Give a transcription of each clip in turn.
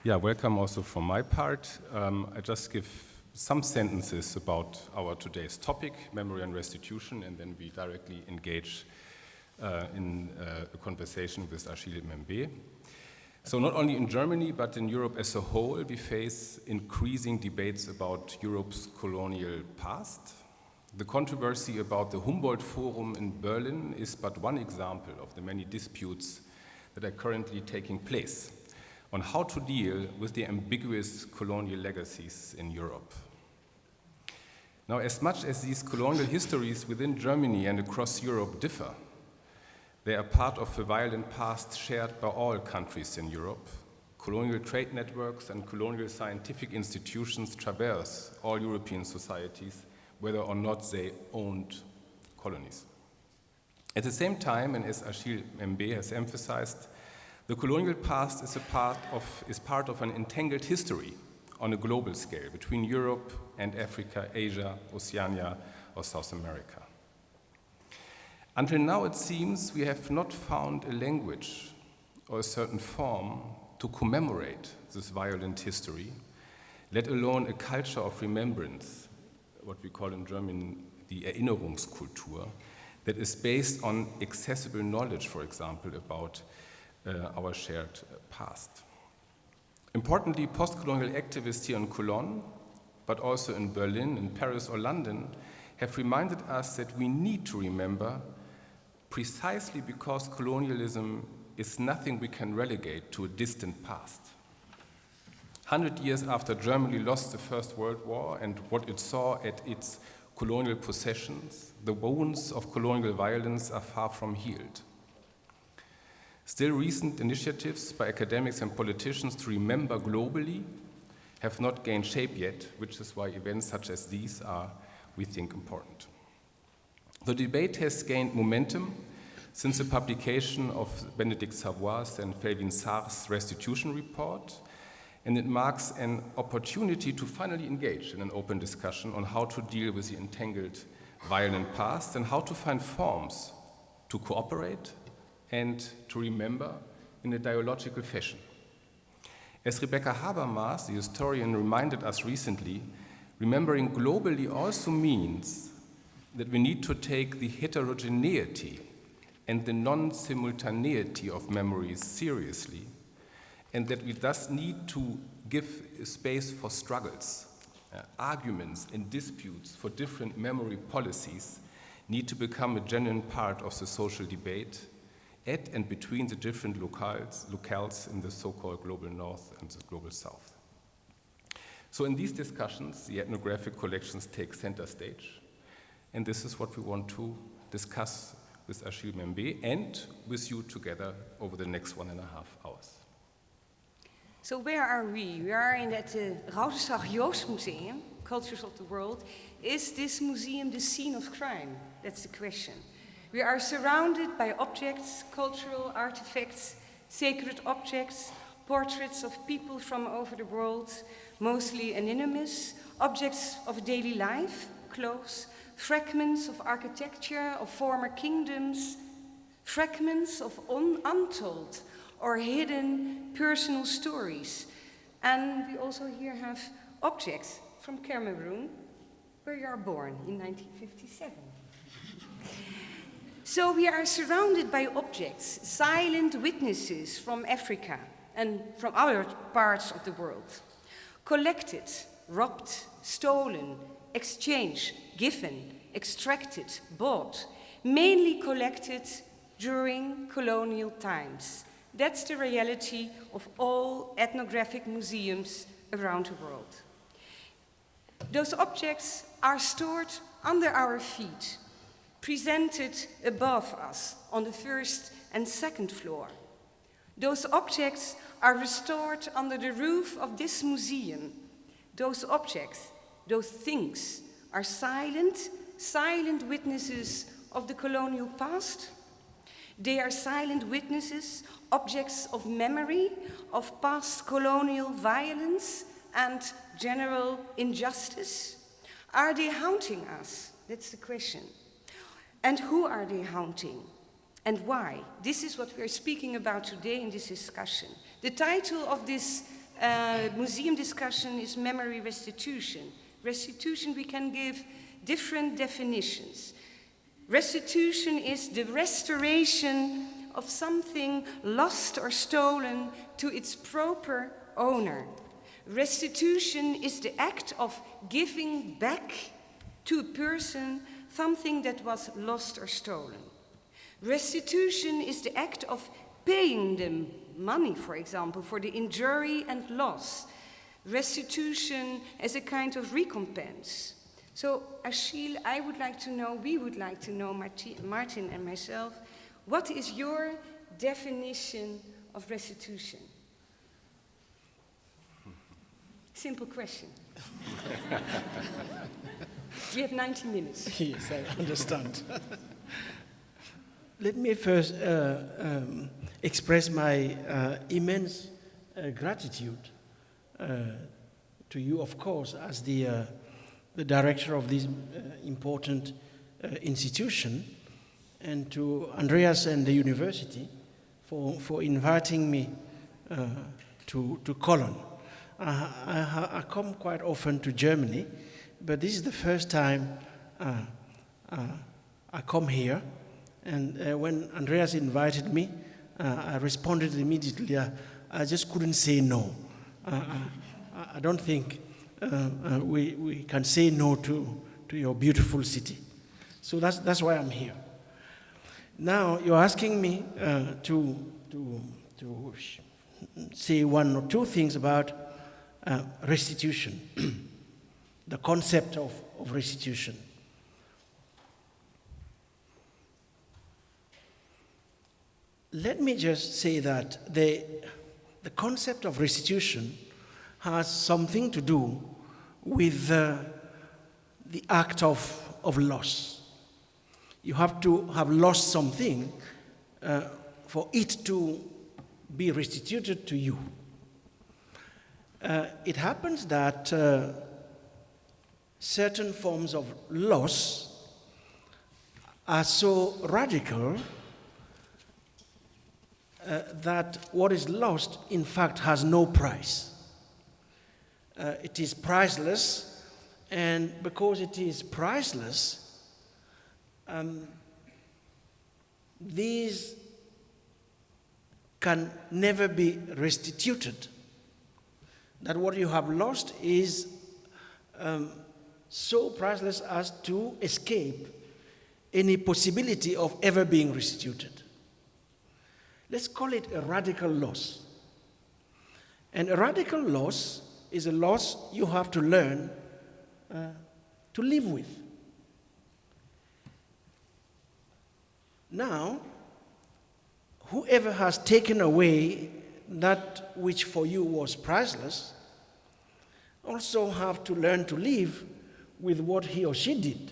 Yeah, welcome also from my part. I just give some sentences about our today's topic, memory and restitution, and then we directly engage in a conversation with Achille Mbembe. So not only in Germany, but in Europe as a whole, we face increasing debates about Europe's colonial past. The controversy about the Humboldt Forum in Berlin is but one example of the many disputes that are currently taking place on how to deal with the ambiguous colonial legacies in Europe. Now, as much as these colonial histories within Germany and across Europe differ, they are part of a violent past shared by all countries in Europe. Colonial trade networks and colonial scientific institutions traverse all European societies, whether or not they owned colonies. At the same time, and as Achille Mbembe has emphasized, the colonial past is part of an entangled history on a global scale between Europe and Africa, Asia, Oceania, or South America. Until now, it seems we have not found a language or a certain form to commemorate this violent history, let alone a culture of remembrance, what we call in German the Erinnerungskultur, that is based on accessible knowledge, for example, about our shared past. Importantly, post-colonial activists here in Cologne, but also in Berlin, in Paris or London, have reminded us that we need to remember precisely because colonialism is nothing we can relegate to a distant past. 100 years after Germany lost the First World War and what it saw at its colonial possessions, the wounds of colonial violence are far from healed. Still, recent initiatives by academics and politicians to remember globally have not gained shape yet, which is why events such as these are, we think, important. The debate has gained momentum since the publication of Benedict Savoy's and Felvin Sarr's Restitution report, and it marks an opportunity to finally engage in an open discussion on how to deal with the entangled violent past and how to find forms to cooperate and to remember in a dialogical fashion. As Rebecca Habermas, the historian, reminded us recently, remembering globally also means that we need to take the heterogeneity and the non-simultaneity of memories seriously, and that we thus need to give space for struggles. Arguments and disputes for different memory policies need to become a genuine part of the social debate at and between the different locales in the so-called global north and the global south. So in these discussions, the ethnographic collections take center stage, and this is what we want to discuss with Achille Mbembe and with you together over the next 1.5 hours. So where are we? We are in at the Roudenslag Joost Museum, Cultures of the World. Is this museum the scene of crime? That's the question. We are surrounded by objects, cultural artifacts, sacred objects, portraits of people from over the world, mostly anonymous, objects of daily life, clothes, fragments of architecture of former kingdoms, fragments of untold or hidden personal stories. And we also here have objects from Cameroon, where you are born in 1957. So we are surrounded by objects, silent witnesses from Africa and from other parts of the world, collected, robbed, stolen, exchanged, given, extracted, bought, mainly collected during colonial times. That's the reality of all ethnographic museums around the world. Those objects are stored under our feet, presented above us on the first and second floor. Those objects are restored under the roof of this museum. Those objects, those things, are silent witnesses of the colonial past. They are silent witnesses, objects of memory, of past colonial violence and general injustice. Are they haunting us? That's the question. And who are they haunting? And why? This is what we are speaking about today in this discussion. The title of this museum discussion is memory restitution. Restitution, we can give different definitions. Restitution is the restoration of something lost or stolen to its proper owner. Restitution is the act of giving back to a person something that was lost or stolen. Restitution is the act of paying them money, for example, for the injury and loss. Restitution as a kind of recompense. So, Achille, I would like to know, we would like to know, Martin and myself, what is your definition of restitution? Simple question. We have 90 minutes. Yes, I understand. Let me first express my immense gratitude to you, of course, as the director of this important institution, and to Andreas and the university for inviting me to Cologne. I come quite often to Germany, but this is the first time I come here. And when Andreas invited me, I responded immediately. I just couldn't say no. I don't think we can say no to your beautiful city. So that's why I'm here. Now you're asking me to say one or two things about restitution, the concept of restitution. Let me just say that the concept of restitution has something to do with the act of loss. You have to have lost something for it to be restituted to you. It happens that certain forms of loss are so radical that what is lost, in fact, has no price. It is priceless, and because it is priceless, these can never be restituted. That what you have lost is so priceless as to escape any possibility of ever being restituted. Let's call it a radical loss. And a radical loss is a loss you have to learn to live with. Now, whoever has taken away that which for you was priceless also have to learn to live with what he or she did.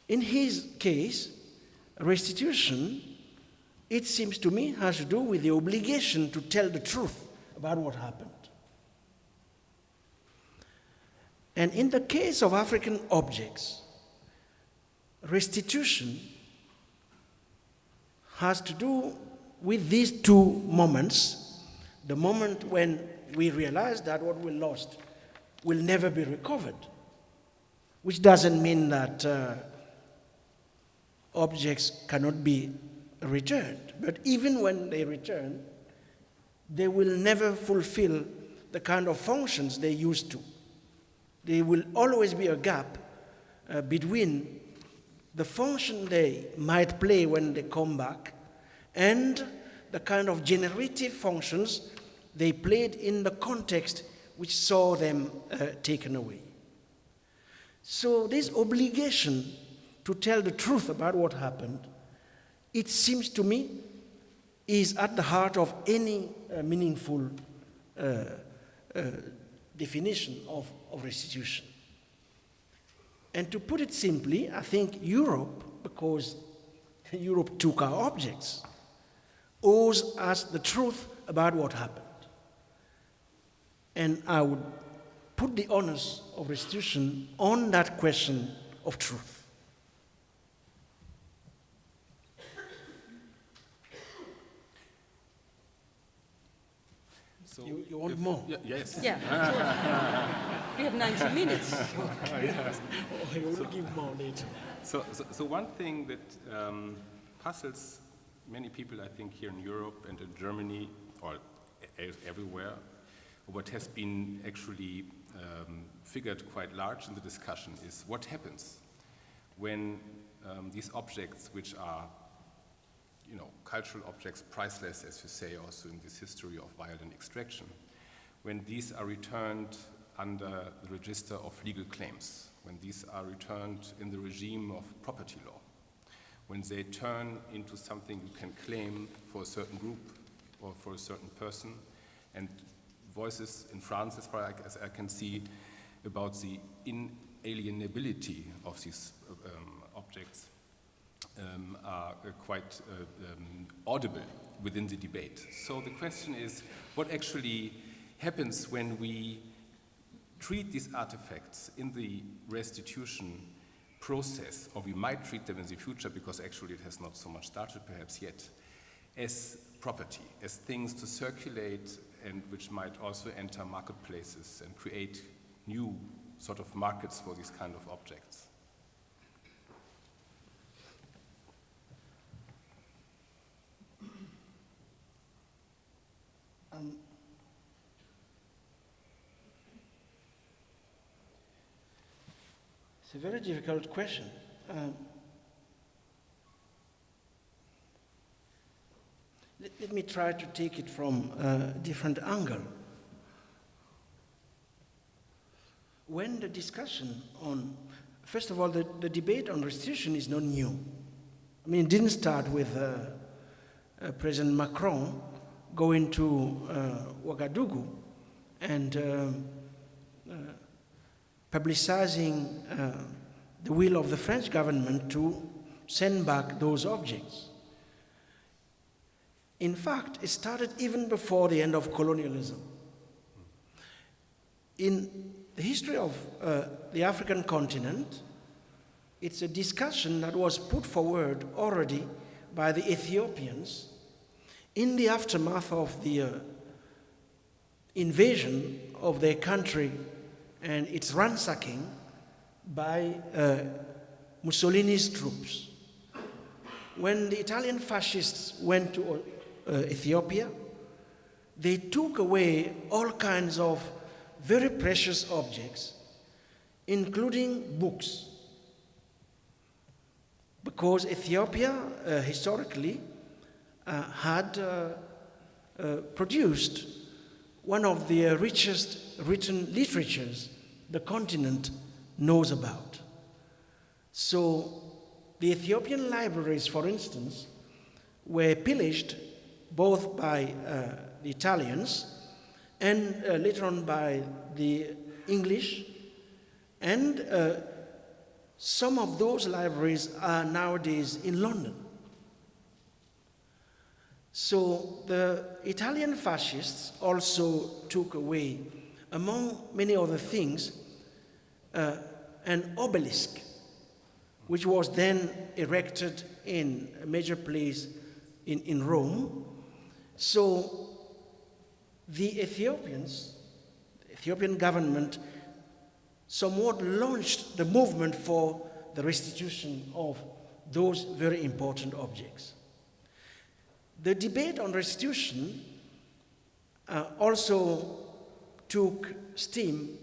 In his case, restitution, it seems to me, has to do with the obligation to tell the truth about what happened. And in the case of African objects, restitution has to do with these two moments. The moment when we realize that what we lost will never be recovered, which doesn't mean that objects cannot be returned. But even when they return, they will never fulfill the kind of functions they used to. There will always be a gap between the function they might play when they come back and the kind of generative functions they played in the context which saw them taken away. So this obligation to tell the truth about what happened, it seems to me, is at the heart of any meaningful definition of restitution. And to put it simply, I think Europe, because Europe took our objects, owes us the truth about what happened. And I would put the onus of restitution on that question of truth. So You want more? Yes. Yeah, of course. We have 90 minutes. Yes. Oh, I will give more later. So one thing that puzzles many people, I think, here in Europe and in Germany, or everywhere, what has been actually figured quite large in the discussion is what happens when these objects, which are, cultural objects, priceless, as you say, also in this history of violent extraction, when these are returned under the register of legal claims, when these are returned in the regime of property law, when they turn into something you can claim for a certain group or for a certain person, and voices in France, as far as I can see, about the inalienability of these objects are quite audible within the debate. So the question is, what actually happens when we treat these artifacts in the restitution process, or we might treat them in the future, because actually it has not so much started perhaps yet, as property, as things to circulate and which might also enter marketplaces and create new sort of markets for these kind of objects. It's a very difficult question. Let me try to take it from a different angle. When the discussion on, first of all, the debate on restitution is not new. I mean, it didn't start with President Macron going to Ouagadougou and publicizing the will of the French government to send back those objects. In fact, it started even before the end of colonialism. In the history of the African continent, it's a discussion that was put forward already by the Ethiopians in the aftermath of the invasion of their country and its ransacking by Mussolini's troops. When the Italian fascists went to Ethiopia, they took away all kinds of very precious objects, including books, because Ethiopia historically had produced one of the richest written literatures the continent knows about. So the Ethiopian libraries, for instance, were pillaged both by the Italians and later on by the English, and some of those libraries are nowadays in London. So the Italian fascists also took away, among many other things, an obelisk, which was then erected in a major place in Rome. So the Ethiopian government somewhat launched the movement for the restitution of those very important objects. The debate on restitution also took steam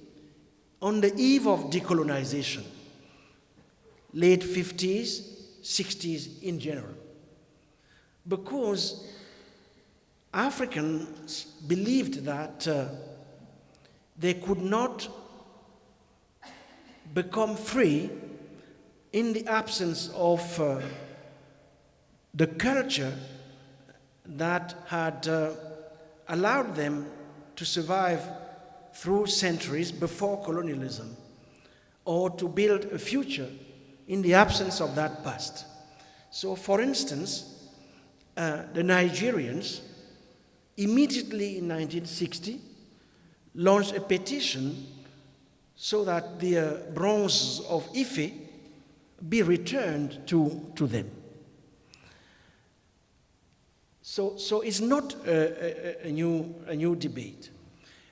on the eve of decolonization, late 50s, 60s in general, because Africans believed that they could not become free in the absence of the culture that had allowed them to survive through centuries before colonialism, or to build a future in the absence of that past. So, for instance, the Nigerians immediately in 1960 launched a petition so that the bronzes of Ife be returned to them. So it's not a new debate.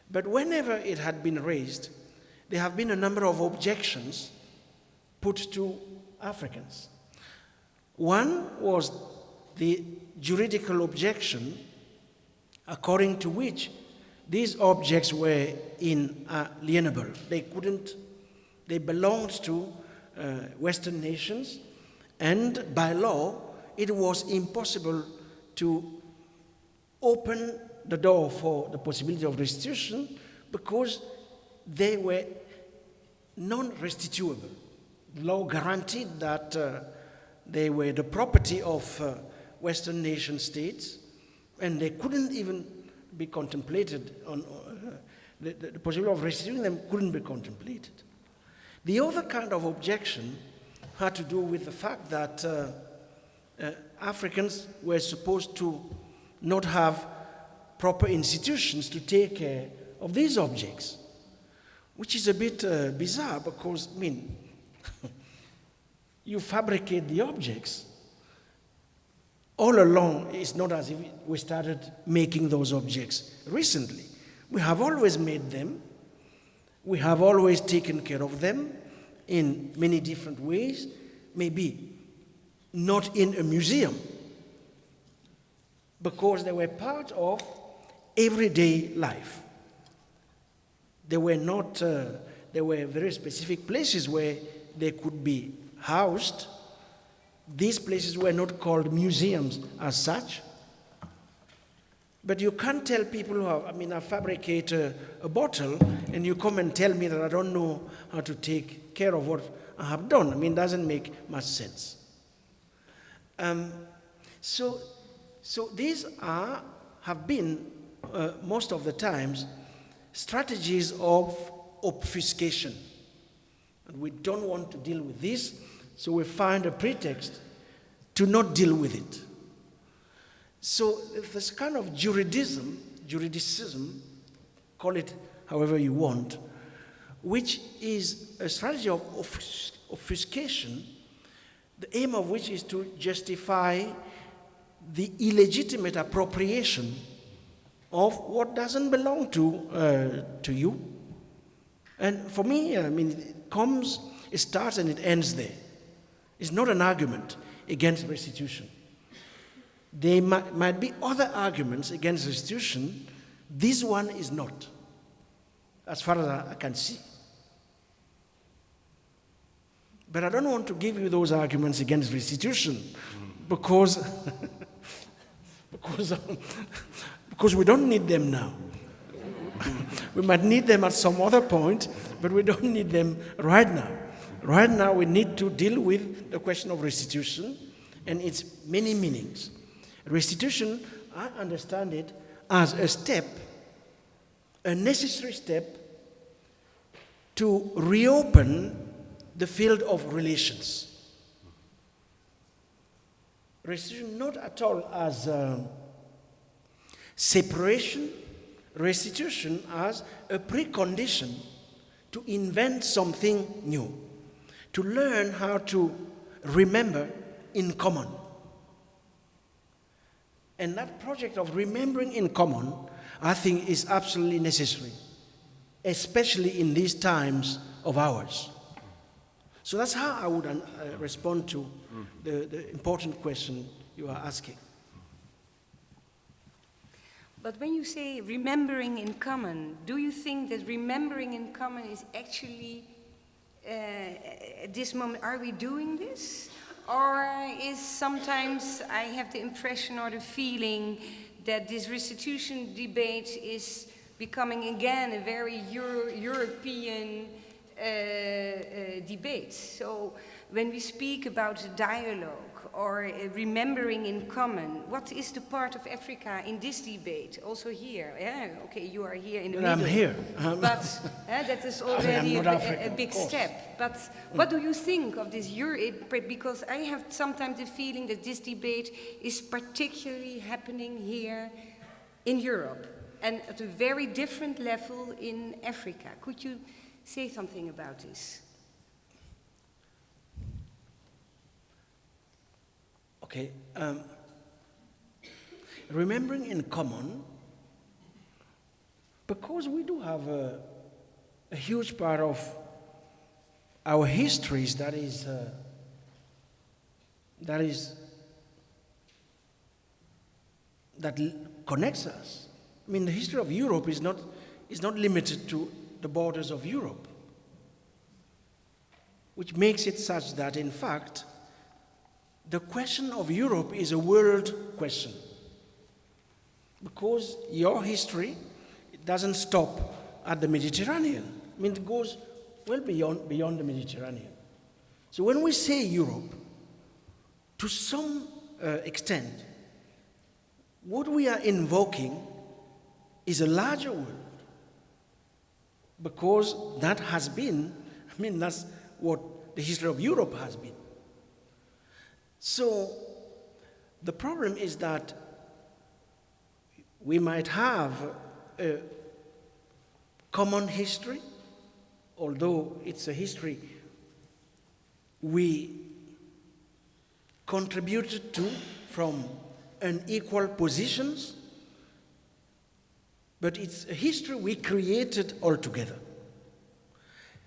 But whenever it had been raised, there have been a number of objections put to Africans. One was the juridical objection, according to which these objects were inalienable. They belonged to Western nations, and by law, it was impossible to open the door for the possibility of restitution because they were non-restituable. Law guaranteed that they were the property of Western nation states, and they couldn't even be contemplated the possibility of restituting them couldn't be contemplated. The other kind of objection had to do with the fact that Africans were supposed to not have proper institutions to take care of these objects, which is a bit bizarre because, I mean, you fabricate the objects. All along, it's not as if we started making those objects recently. We have always made them. We have always taken care of them in many different ways, maybe not in a museum, because they were part of everyday life. They were not, there were very specific places where they could be housed. These places were not called museums as such. But you can't tell people who have, I fabricate a bottle and you come and tell me that I don't know how to take care of what I have done. It doesn't make much sense. So these have been, most of the times, strategies of obfuscation. And we don't want to deal with this, so we find a pretext to not deal with it. So this kind of juridicism, call it however you want, which is a strategy of obfuscation, the aim of which is to justify the illegitimate appropriation of what doesn't belong to you. And for me, it starts and it ends there. It's not an argument against restitution. There might be other arguments against restitution. This one is not, as far as I can see. But I don't want to give you those arguments against restitution because we don't need them now. We might need them at some other point, but we don't need them right now. Right now, we need to deal with the question of restitution and its many meanings. Restitution, I understand it as a step, a necessary step to reopen the field of relations. Restitution not at all as separation, restitution as a precondition to invent something new, to learn how to remember in common. And that project of remembering in common, I think, is absolutely necessary, especially in these times of ours. So that's how I would respond to the important question you are asking. But when you say remembering in common, do you think that remembering in common is actually, at this moment, are we doing this? Or is sometimes I have the impression or the feeling that this restitution debate is becoming again a very European debate. So when we speak about dialogue or remembering in common, what is the part of Africa in this debate? Also here, yeah, okay, you are here in the middle. I'm here. But that is already a big step. But what do you think of this because I have sometimes the feeling that this debate is particularly happening here in Europe and at a very different level in Africa. Could you say something about this? Okay. remembering in common, because we do have a huge part of our histories that connects us. I mean, the history of Europe is not limited to the borders of Europe, which makes it such that, in fact, the question of Europe is a world question. Because your history, it doesn't stop at the Mediterranean. I mean, it goes well beyond the Mediterranean. So when we say Europe, to some extent, what we are invoking is a larger world. Because that has been, that's what the history of Europe has been. So the problem is that we might have a common history, although it's a history we contributed to from unequal positions, but it's a history we created altogether.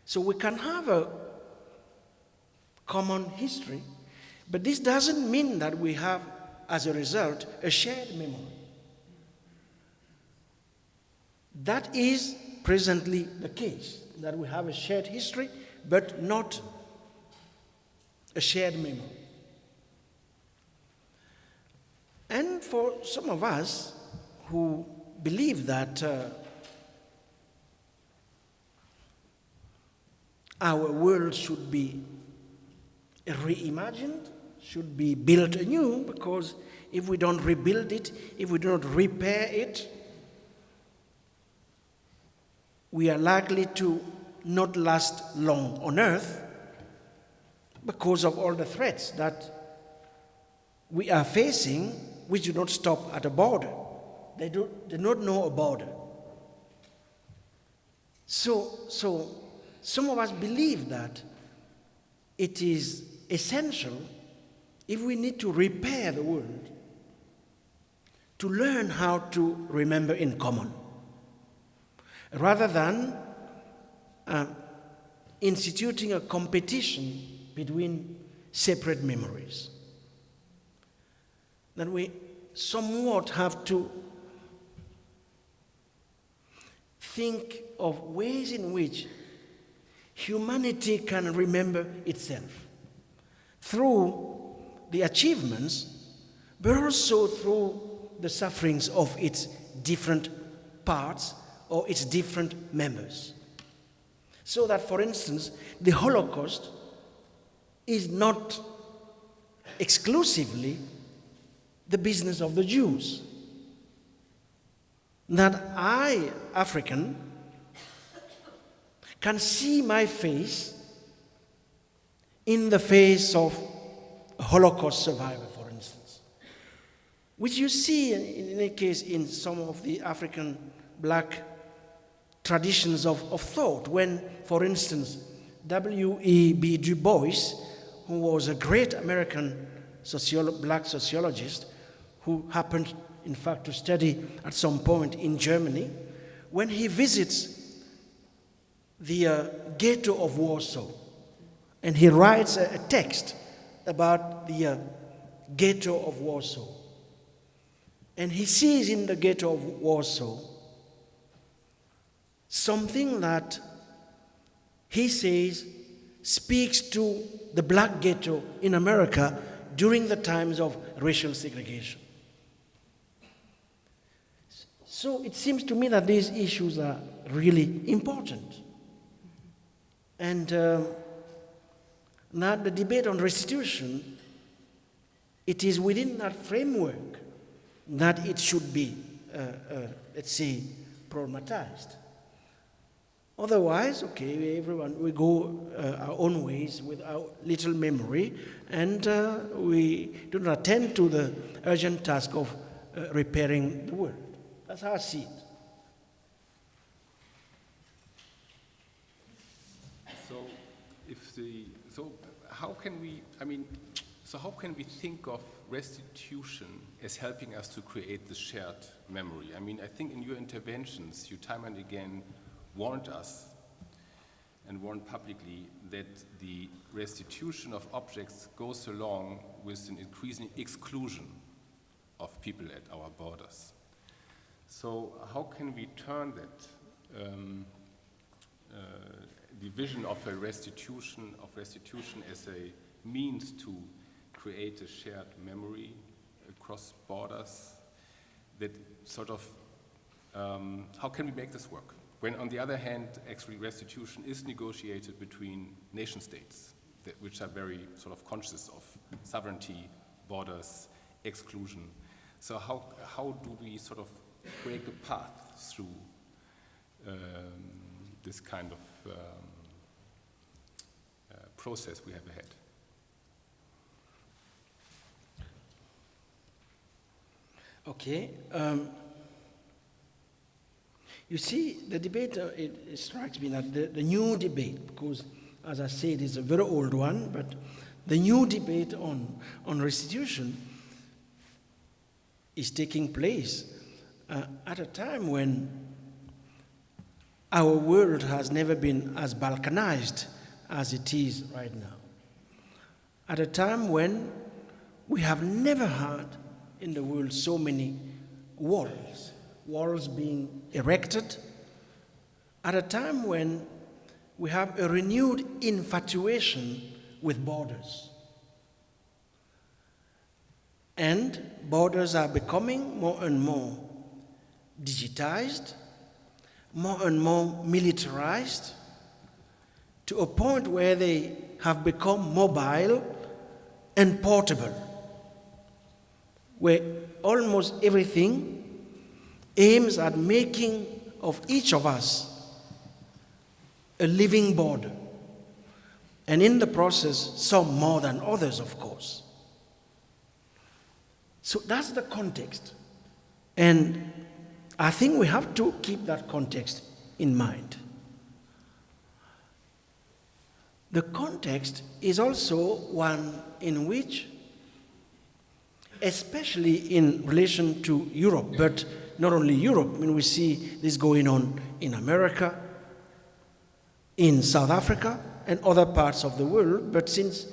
So we can have a common history, but this doesn't mean that we have, as a result, a shared memory. That is presently the case, that we have a shared history, but not a shared memory. And for some of us who believe that our world should be reimagined, should be built anew, because if we don't rebuild it, if we do not repair it, we are likely to not last long on earth because of all the threats that we are facing, which do not stop at a border. They do not know a border. So some of us believe that it is essential, if we need to repair the world, to learn how to remember in common, rather than instituting a competition between separate memories. That we somewhat have to think of ways in which humanity can remember itself through the achievements, but also through the sufferings of its different parts or its different members. So that, for instance, the Holocaust is not exclusively the business of the Jews. That I, African, can see my face in the face of a Holocaust survivor, for instance, which you see in any case in some of the African black traditions of thought, when, for instance, W.E.B. Du Bois, who was a great American black sociologist, who happened, in fact, to study at some point in Germany, when he visits the ghetto of Warsaw, and he writes a text about the ghetto of Warsaw. And he sees in the ghetto of Warsaw something that he says speaks to the black ghetto in America during the times of racial segregation. So it seems to me that these issues are really important. And now the debate on restitution, it is within that framework that it should be, let's say, problematized. Otherwise, okay, everyone, we go our own ways with our little memory, and we do not attend to the urgent task of repairing the world. That's how I see it. So how can we, So how can we think of restitution as helping us to create this shared memory? I mean, I think in your interventions, you time and again warned us and warned publicly that the restitution of objects goes along with an increasing exclusion of people at our borders. So how can we turn that the vision of a restitution as a means to create a shared memory across borders, that sort of, how can we make this work? When on the other hand, actually restitution is negotiated between nation states, which are very sort of conscious of sovereignty, borders, exclusion. So how do we sort of break a path through this kind of process we have ahead? Okay. You see, the debate, it strikes me that the new debate, because as I said, it's a very old one, but the new debate on restitution is taking place at a time when our world has never been as balkanized as it is right now. At a time when we have never had in the world so many walls being erected, at a time when we have a renewed infatuation with borders. And borders are becoming more and more digitized, more and more militarized, to a point where they have become mobile and portable, where almost everything aims at making of each of us a living border, and in the process, some more than others, of course. So that's the context, and I think we have to keep that context in mind. The context is also one in which, especially in relation to Europe, but not only Europe, I mean, we see this going on in America, in South Africa, and other parts of the world, but since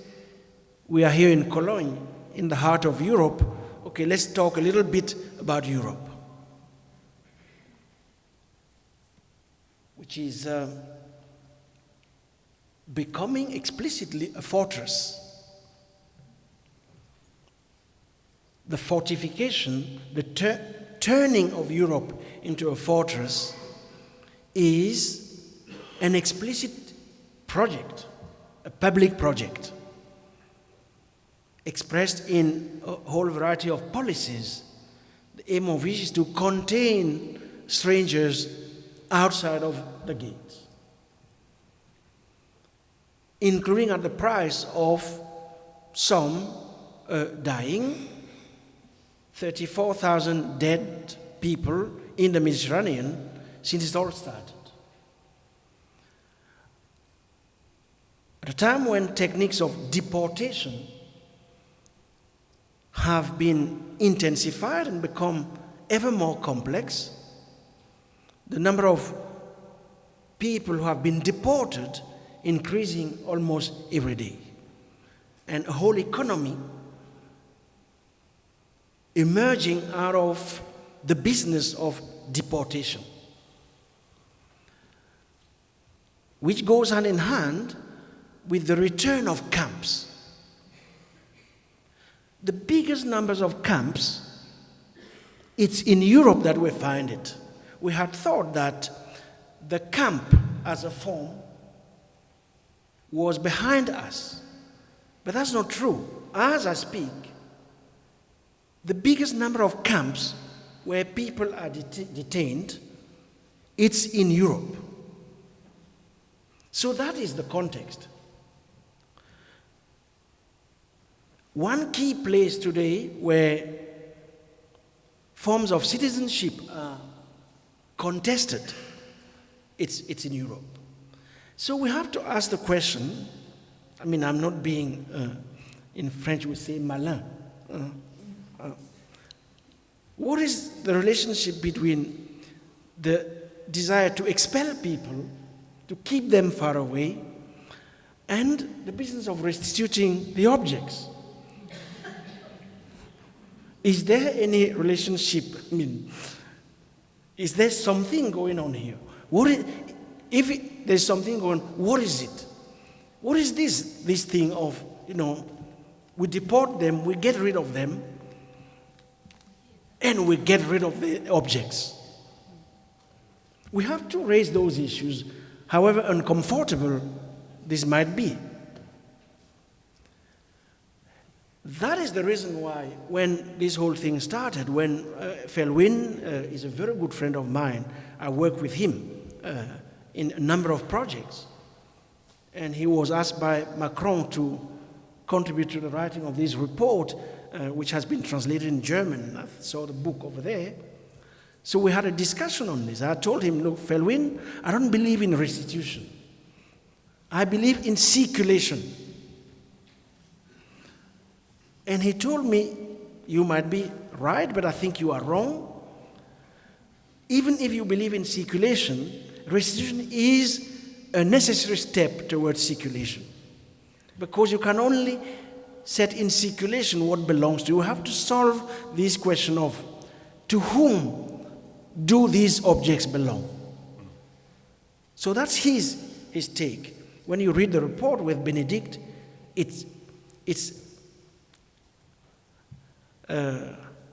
we are here in Cologne, in the heart of Europe, okay, let's talk a little bit about Europe, which is becoming explicitly a fortress. The fortification, the turning of Europe into a fortress is an explicit project, a public project, expressed in a whole variety of policies, the aim of which is to contain strangers outside of the gates, including at the price of some dying, 34,000 dead people in the Mediterranean since it all started. At a time when techniques of deportation have been intensified and become ever more complex, the number of people who have been deported increasing almost every day, and a whole economy emerging out of the business of deportation, which goes hand in hand with the return of camps. The biggest numbers of camps, it's in Europe that we find it. We had thought that the camp as a form was behind us, but that's not true. As I speak, the biggest number of camps where people are detained, it's in Europe. So that is the context. One key place today where forms of citizenship are contested, it's in Europe. So we have to ask the question, I mean, I'm not being In French we say malin. What is the relationship between the desire to expel people, to keep them far away, and the business of restituting the objects? Is there any relationship? I mean, is there something going on here? If there's something going on, what is it? What is this thing of, we deport them, we get rid of them, and we get rid of the objects? We have to raise those issues, however uncomfortable this might be. That is the reason why, when this whole thing started, when Felwin is a very good friend of mine, I work with him in a number of projects, and he was asked by Macron to contribute to the writing of this report, which has been translated in German. I saw the book over there. So we had a discussion on this. I told him, look, Felwin, I don't believe in restitution. I believe in circulation. And he told me, you might be right, but I think you are wrong. Even if you believe in circulation, restitution is a necessary step towards circulation. Because you can only set in circulation what belongs to you. You have to solve this question of, to whom do these objects belong? So that's his take. When you read the report with Benedict, it's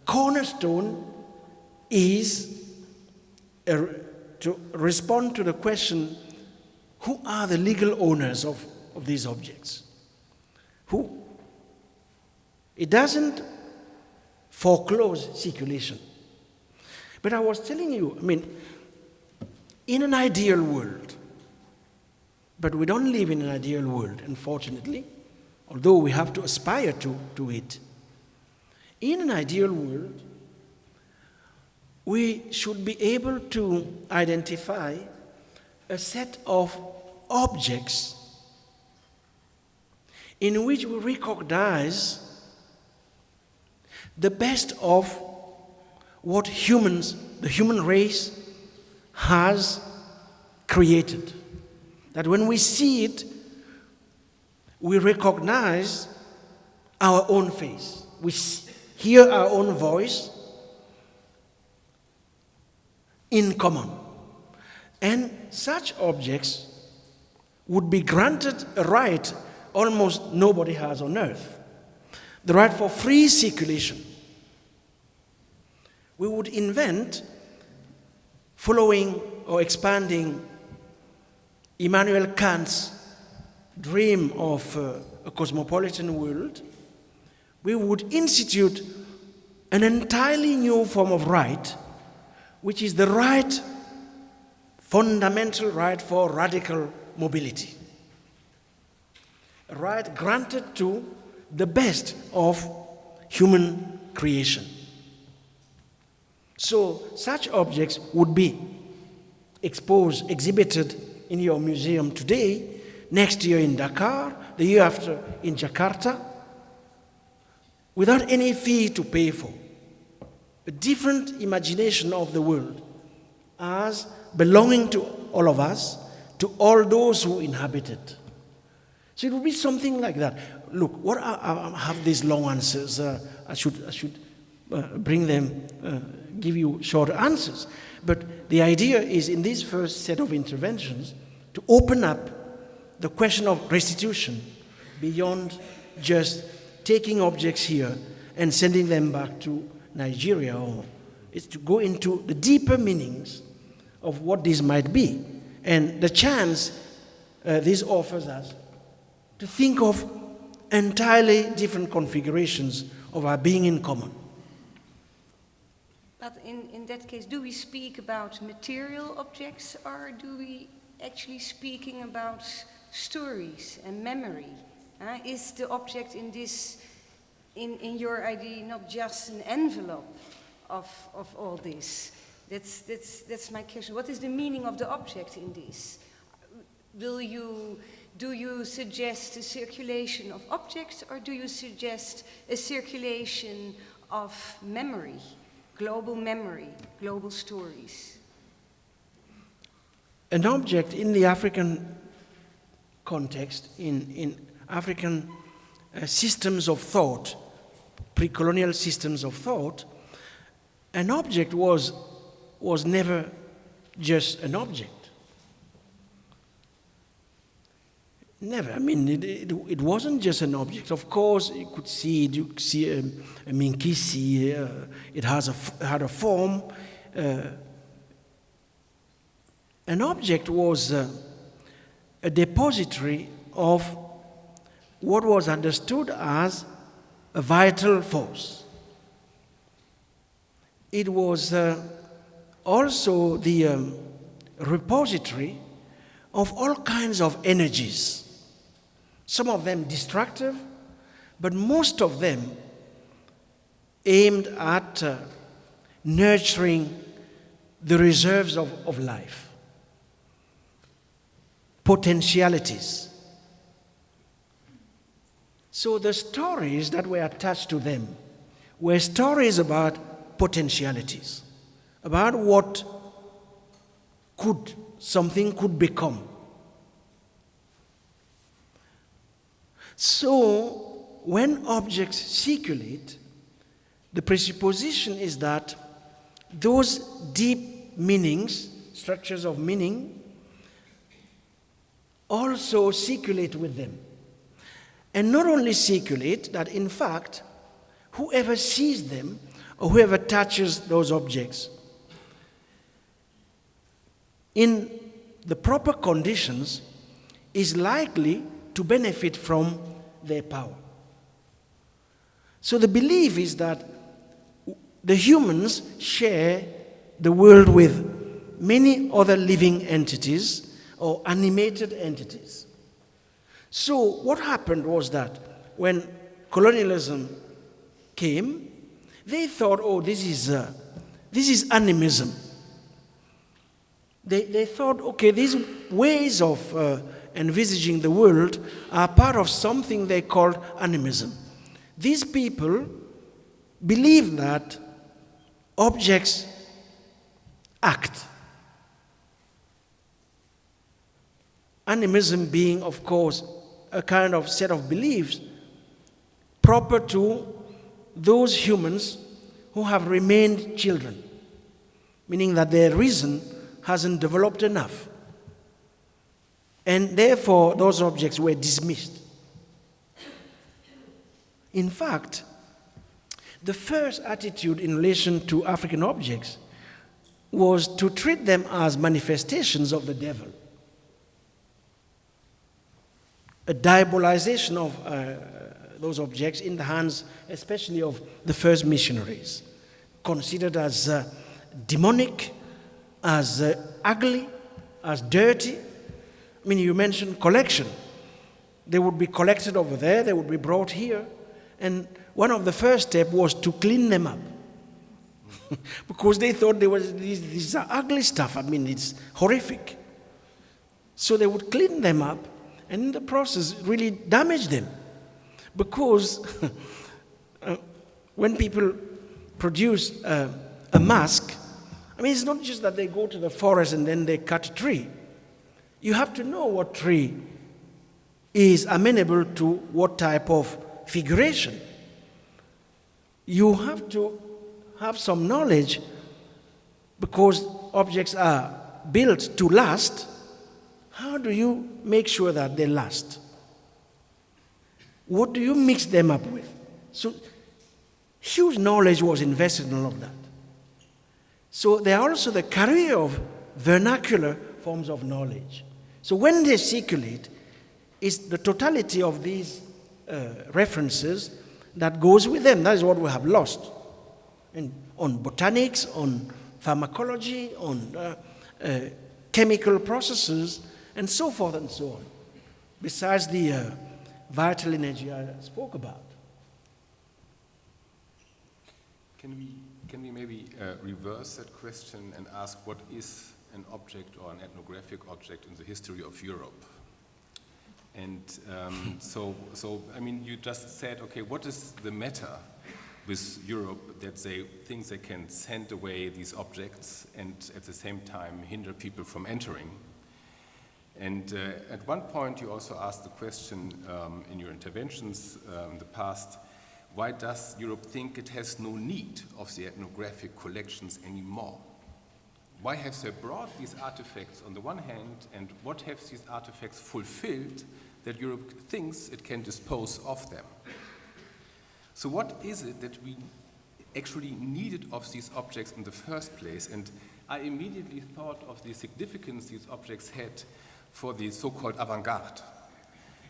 cornerstone is to respond to the question, who are the legal owners of these objects? Who? It doesn't foreclose circulation. But I was telling you, in an ideal world, but we don't live in an ideal world, unfortunately, although we have to aspire to it. In an ideal world, we should be able to identify a set of objects in which we recognize the best of what the human race has created. That when we see it, we recognize our own face. We hear our own voice in common. And such objects would be granted a right almost nobody has on earth. The right for free circulation. We would invent, following or expanding Immanuel Kant's dream of a cosmopolitan world, we would institute an entirely new form of right, which is the right, fundamental right for radical mobility. A right granted to the best of human creation. So such objects would be exposed, exhibited in your museum today, next year in Dakar, the year after in Jakarta, without any fee to pay for. A different imagination of the world as belonging to all of us, to all those who inhabit it. So it would be something like that. Look, I have these long answers. I should bring them, give you short answers. But the idea is, in this first set of interventions, to open up the question of restitution beyond just taking objects here and sending them back to Nigeria, or it's to go into the deeper meanings of what this might be, and the chance this offers us to think of entirely different configurations of our being in common. But in that case, do we speak about material objects, or do we actually speaking about stories and memory? Is the object in this, in your idea, not just an envelope of all this? That's my question. What is the meaning of the object in this? Will you Do you suggest a circulation of objects, or do you suggest a circulation of memory, global stories? An object in the African context, in African systems of thought, pre-colonial systems of thought, an object was never just an object. Never. I mean, it wasn't just an object. Of course, you could see a minkisi. It had a form. An object was a depository of what was understood as a vital force. It was also the repository of all kinds of energies. Some of them destructive, but most of them aimed at nurturing the reserves of life, potentialities. So the stories that were attached to them were stories about potentialities, about what something could become. So, when objects circulate, the presupposition is that those deep meanings, structures of meaning, also circulate with them. And not only circulate, that in fact, whoever sees them or whoever touches those objects, in the proper conditions, is likely to benefit from their power. So the belief is that the humans share the world with many other living entities or animated entities. So what happened was that when colonialism came, they thought, oh, this is animism. They thought, okay, these ways of envisaging the world are part of something they called animism. These people believe that objects act. Animism being, of course, a kind of set of beliefs proper to those humans who have remained children, meaning that their reason hasn't developed enough. And therefore, those objects were dismissed. In fact, the first attitude in relation to African objects was to treat them as manifestations of the devil. A diabolization of those objects in the hands, especially of the first missionaries, considered as demonic, as ugly, as dirty. I mean, you mentioned collection. They would be collected over there, they would be brought here, and one of the first steps was to clean them up. Because they thought these are ugly stuff. I mean, it's horrific. So they would clean them up, and in the process, really damage them. Because when people produce a mask, I mean, it's not just that they go to the forest and then they cut a tree. You have to know what tree is amenable to what type of figuration. You have to have some knowledge, because objects are built to last. How do you make sure that they last? What do you mix them up with? So huge knowledge was invested in all of that. So there are also the career of vernacular forms of knowledge. So when they circulate, it's the totality of these references that goes with them. That is what we have lost. And on botanics, on pharmacology, on chemical processes, and so forth and so on, besides the vital energy I spoke about. Can we maybe reverse that question and ask what is an object or an ethnographic object in the history of Europe? And so I mean, you just said, okay, what is the matter with Europe that they think they can send away these objects and at the same time hinder people from entering? And at one point you also asked the question in your interventions in the past, why does Europe think it has no need of the ethnographic collections anymore? Why have they brought these artifacts on the one hand, and what have these artifacts fulfilled that Europe thinks it can dispose of them? So what is it that we actually needed of these objects in the first place? And I immediately thought of the significance these objects had for the so-called avant-garde,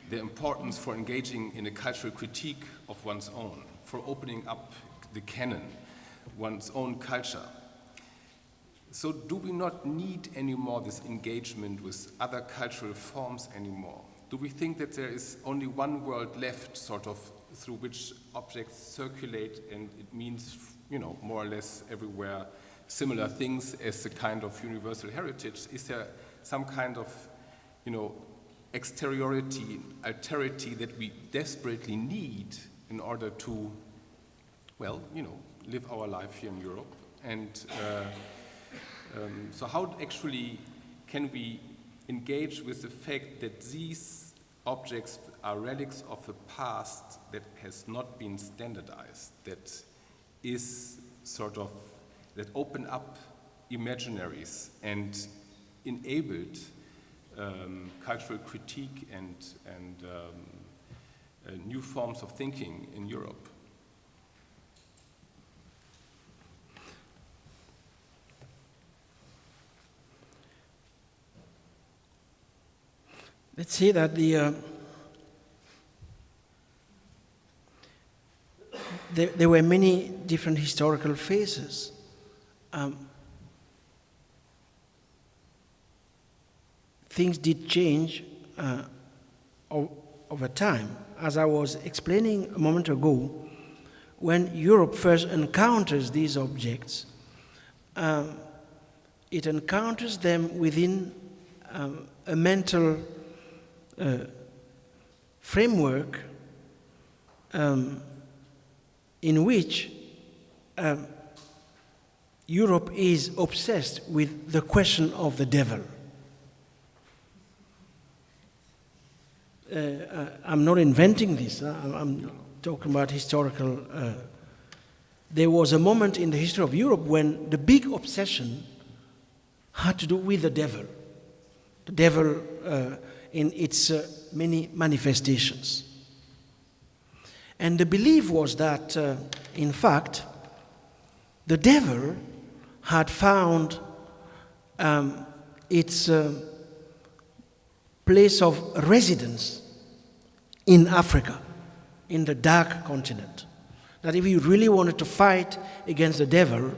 their importance for engaging in a cultural critique of one's own, for opening up the canon, one's own culture. So do we not need anymore this engagement with other cultural forms anymore? Do we think that there is only one world left, sort of, through which objects circulate, and it means, you know, more or less everywhere similar things as a kind of universal heritage? Is there some kind of, you know, exteriority, alterity that we desperately need in order to, well, you know, live our life here in Europe? And so how actually can we engage with the fact that these objects are relics of a past that has not been standardized, that is sort of, that open up imaginaries and enabled cultural critique and new forms of thinking in Europe? Let's say that there were many different historical phases. Things did change over time. As I was explaining a moment ago, when Europe first encounters these objects, it encounters them within a mental framework in which Europe is obsessed with the question of the devil. I'm not inventing this. I'm talking about historical. There was a moment in the history of Europe when the big obsession had to do with the devil. The devil in its many manifestations. And the belief was that, in fact, the devil had found its place of residence in Africa, in the dark continent. That if you really wanted to fight against the devil,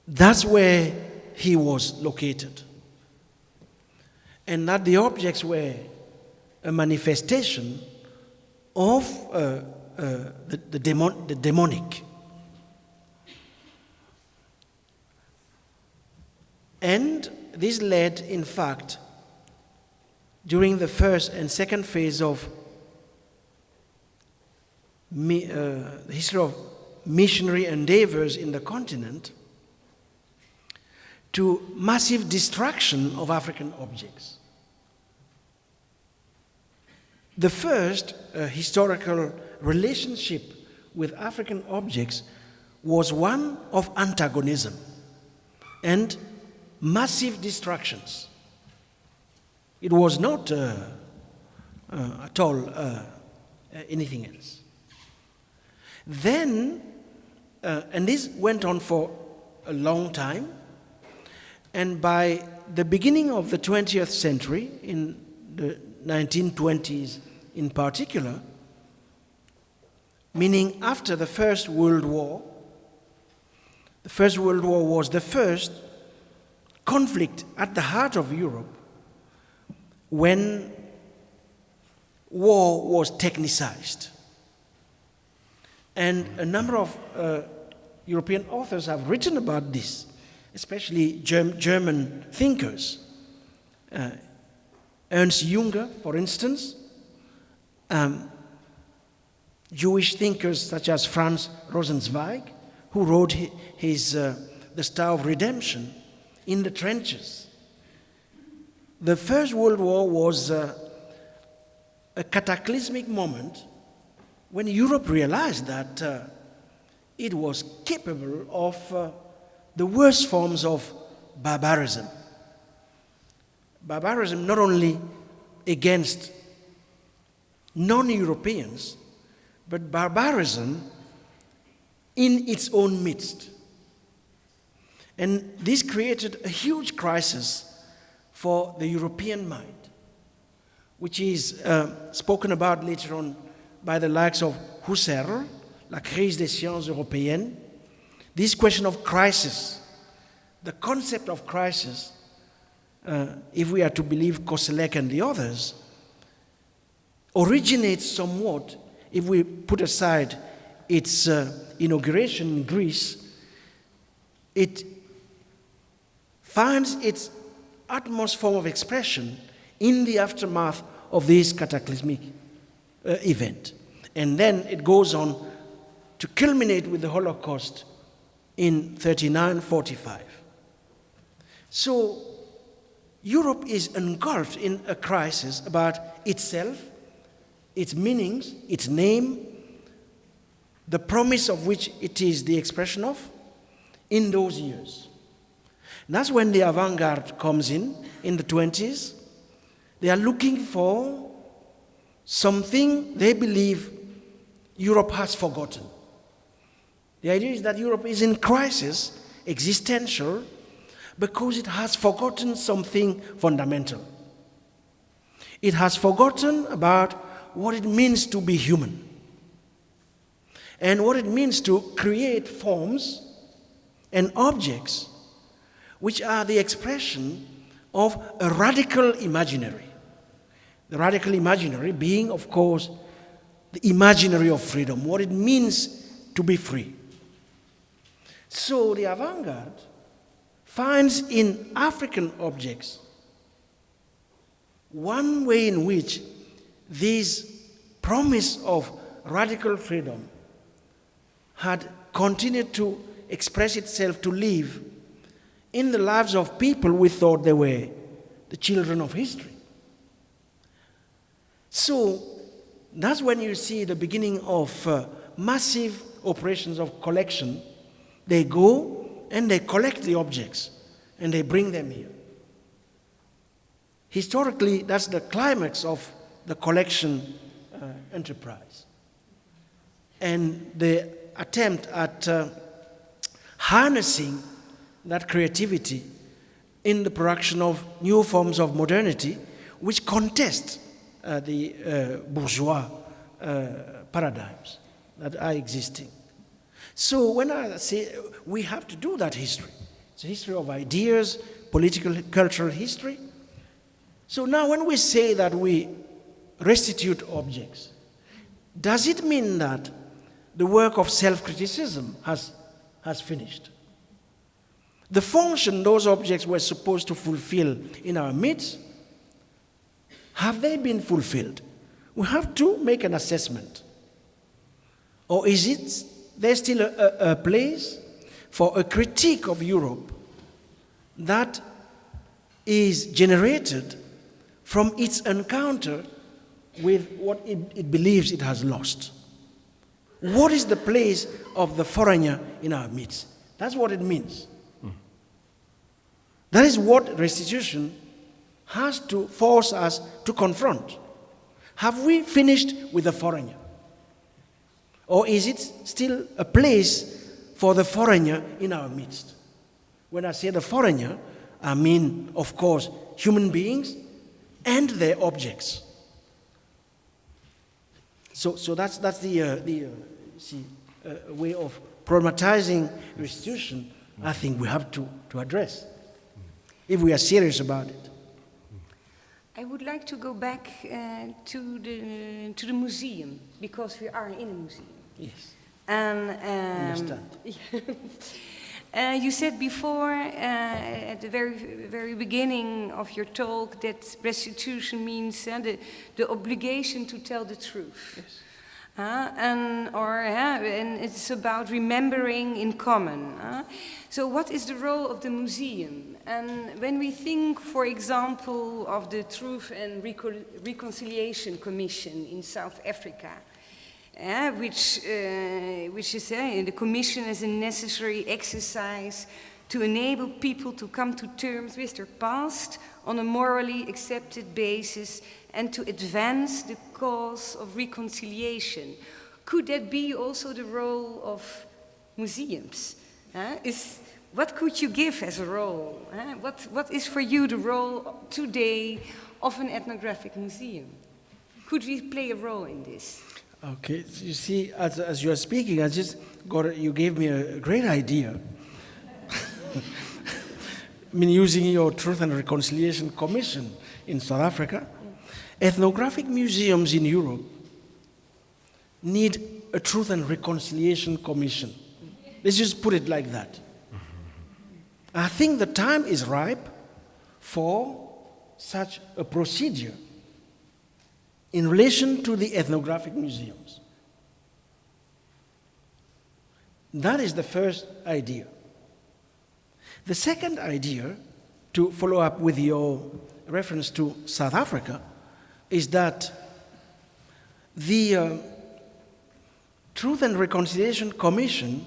that's where he was located. And that the objects were a manifestation of the demonic. And this led, in fact, during the first and second phase of the history of missionary endeavors in the continent, to massive destruction of African objects. The first historical relationship with African objects was one of antagonism and massive destructions. It was not at all anything else. Then, and this went on for a long time, and by the beginning of the 20th century, in the 1920s in particular, meaning after the First World War, the First World War was the first conflict at the heart of Europe when war was technicized. And a number of European authors have written about this, especially German thinkers. Ernst Jünger, for instance, Jewish thinkers such as Franz Rosenzweig, who wrote his The Star of Redemption in the trenches. The First World War was a cataclysmic moment when Europe realized that it was capable of the worst forms of barbarism. Barbarism not only against non-Europeans, but barbarism in its own midst. And this created a huge crisis for the European mind, which is spoken about later on by the likes of Husserl, La crise des sciences européennes. This question of crisis, the concept of crisis, if we are to believe Koselleck and the others, originates somewhat, if we put aside its inauguration in Greece, it finds its utmost form of expression in the aftermath of this cataclysmic event. And then it goes on to culminate with the Holocaust in 39-45. So Europe is engulfed in a crisis about itself, its meanings, its name, the promise of which it is the expression of in those years. And that's when the avant-garde comes in the 20s. They are looking for something they believe Europe has forgotten. The idea is that Europe is in crisis, existential, because it has forgotten something fundamental. It has forgotten about what it means to be human and what it means to create forms and objects which are the expression of a radical imaginary. The radical imaginary being, of course, the imaginary of freedom, what it means to be free. So the avant-garde finds in African objects one way in which this promise of radical freedom had continued to express itself, to live in the lives of people we thought they were the children of history. So that's when you see the beginning of massive operations of collection. They go and they collect the objects and they bring them here. Historically, that's the climax of the collection enterprise. And the attempt at harnessing that creativity in the production of new forms of modernity which contest the bourgeois paradigms that are existing. So when I say we have to do that history, it's a history of ideas, political, cultural history. So now when we say that we restitute objects, does it mean that the work of self-criticism has finished? The function those objects were supposed to fulfill in our midst, have they been fulfilled? We have to make an assessment. Or is there still a place for a critique of Europe that is generated from its encounter with what it believes it has lost? What is the place of the foreigner in our midst? That's what it means. That is what restitution has to force us to confront. Have we finished with the foreigner? Or is it still a place for the foreigner in our midst? When I say the foreigner, I mean, of course, human beings and their objects. So that's the way of problematizing restitution I think we have to address, if we are serious about it. I would like to go back to the museum, because we are in a museum. Yes. And Understand. You said before, at the very beginning of your talk, that restitution means the obligation to tell the truth. Yes. And it's about remembering in common. So what is the role of the museum? And when we think, for example, of the Truth and Reconciliation Commission in South Africa, which is the commission as a necessary exercise to enable people to come to terms with their past on a morally accepted basis and to advance the cause of reconciliation. Could that be also the role of museums? What could you give as a role? What is for you the role today of an ethnographic museum? Could we play a role in this? Okay, so you see, as you are speaking, you gave me a great idea. I mean, using your Truth and Reconciliation Commission in South Africa, ethnographic museums in Europe need a Truth and Reconciliation Commission. Let's just put it like that. I think the time is ripe for such a procedure in relation to the ethnographic museums. That is the first idea. The second idea, to follow up with your reference to South Africa, is that the Truth and Reconciliation Commission,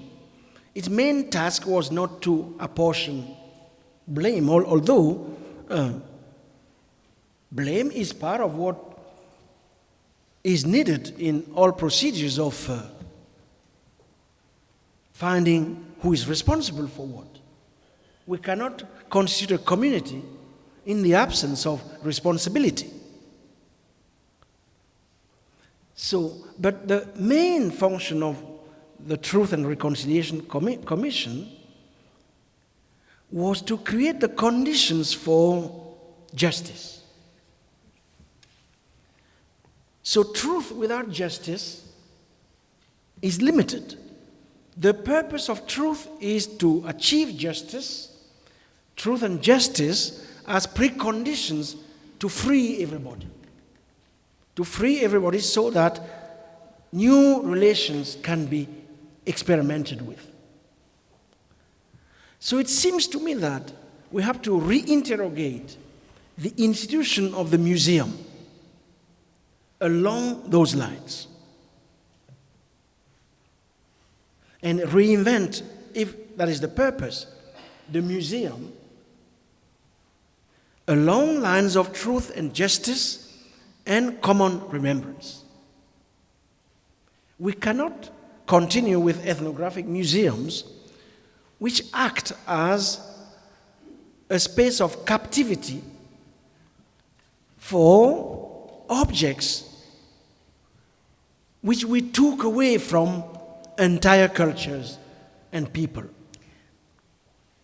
its main task was not to apportion blame, although blame is part of what is needed in all procedures of finding who is responsible for what. We cannot constitute a community in the absence of responsibility. But the main function of the Truth and Reconciliation Commission was to create the conditions for justice. So truth without justice is limited. The purpose of truth is to achieve justice. Truth and justice as preconditions to free everybody. To free everybody so that new relations can be experimented with. So it seems to me that we have to reinterrogate the institution of the museum along those lines. And reinvent, if that is the purpose, the museum along lines of truth and justice and common remembrance. We cannot continue with ethnographic museums which act as a space of captivity for objects which we took away from entire cultures and people.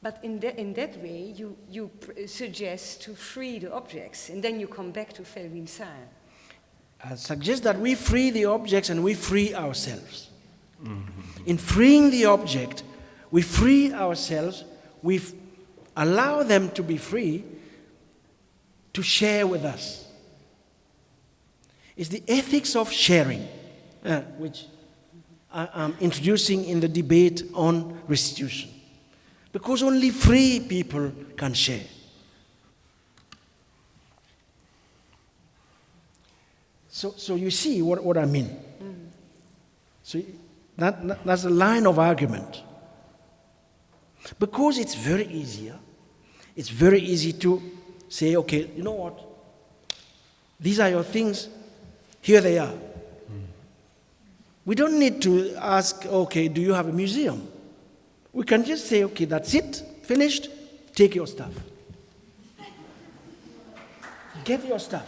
But in that way, you suggest to free the objects, and then you come back to Felwinsar. I suggest that we free the objects and we free ourselves. Mm-hmm. In freeing the object, we free ourselves, we allow them to be free to share with us. It's the ethics of sharing, which I'm introducing in the debate on restitution. Because only free people can share. So you see what I mean. Mm. So that's the line of argument. Because it's very easy to say, okay, you know what? These are your things, here they are. Mm. We don't need to ask, okay, do you have a museum? We can just say, okay, that's it, finished, take your stuff. Get your stuff.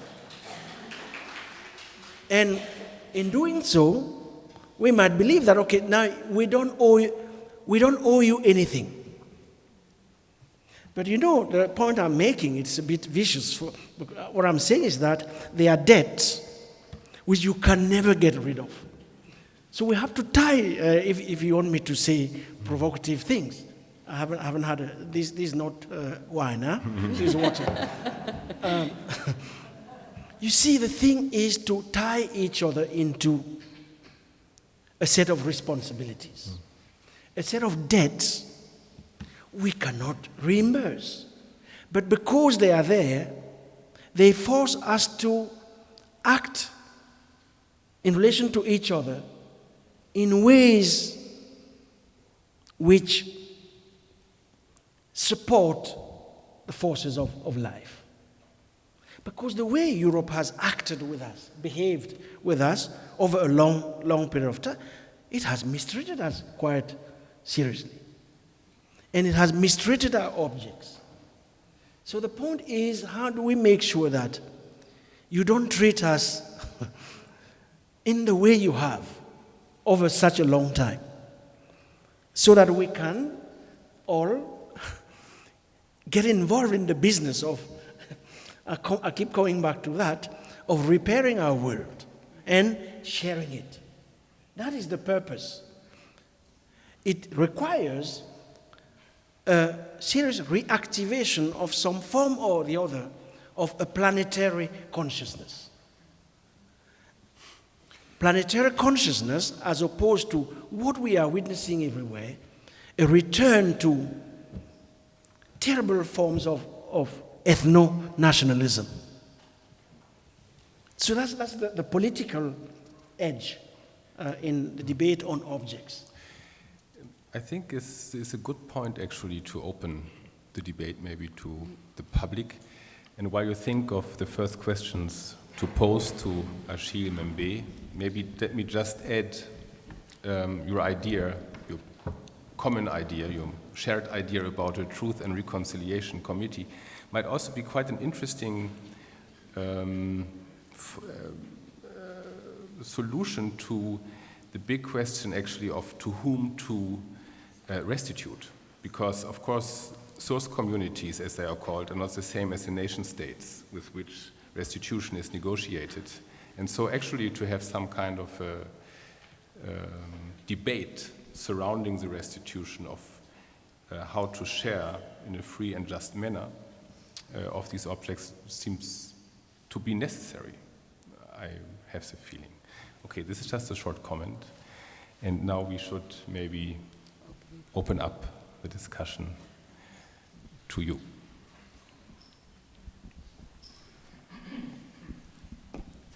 And in doing so, we might believe that, okay, now we don't owe you anything. But you know, the point I'm making, it's a bit vicious. What I'm saying is that they are debts which you can never get rid of. So we have to tie, if you want me to say provocative things, I haven't had this is not wine, huh? This is water. You see, the thing is to tie each other into a set of responsibilities, a set of debts we cannot reimburse. But because they are there, they force us to act in relation to each other in ways which support the forces of life. Because the way Europe has acted with us, behaved with us over a long period of time, it has mistreated us quite seriously. And it has mistreated our objects. So the point is, how do we make sure that you don't treat us in the way you have over such a long time, so that we can all get involved in the business of, I keep going back to that, of repairing our world and sharing it. That is the purpose. It requires a serious reactivation of some form or the other of a planetary consciousness. Planetary consciousness, as opposed to what we are witnessing everywhere, a return to terrible forms of ethno-nationalism. So that's the political edge in the debate on objects. I think it's a good point actually to open the debate maybe to the public. And while you think of the first questions to pose to Achille Mbembe, maybe let me just add your idea, your common idea, your shared idea about a Truth and Reconciliation Committee might also be quite an interesting solution to the big question actually of to whom to restitute. Because of course source communities, as they are called, are not the same as the nation states with which restitution is negotiated. And so actually to have some kind of debate surrounding the restitution of how to share in a free and just manner of these objects seems to be necessary. I have the feeling. Okay, this is just a short comment. And now we should maybe open up the discussion to you.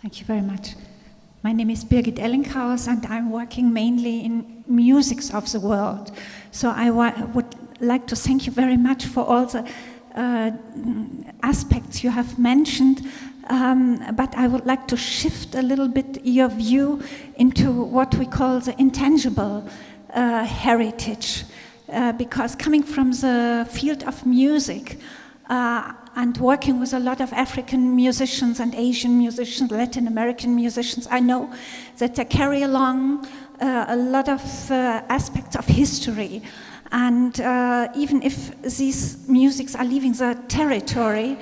Thank you very much. My name is Birgit Ellinghaus, and I'm working mainly in musics of the world. So I would like to thank you very much for all the aspects you have mentioned, but I would like to shift a little bit your view into what we call the intangible heritage, because coming from the field of music, and working with a lot of African musicians and Asian musicians, Latin American musicians, I know that they carry along a lot of aspects of history. And even if these musics are leaving the territory,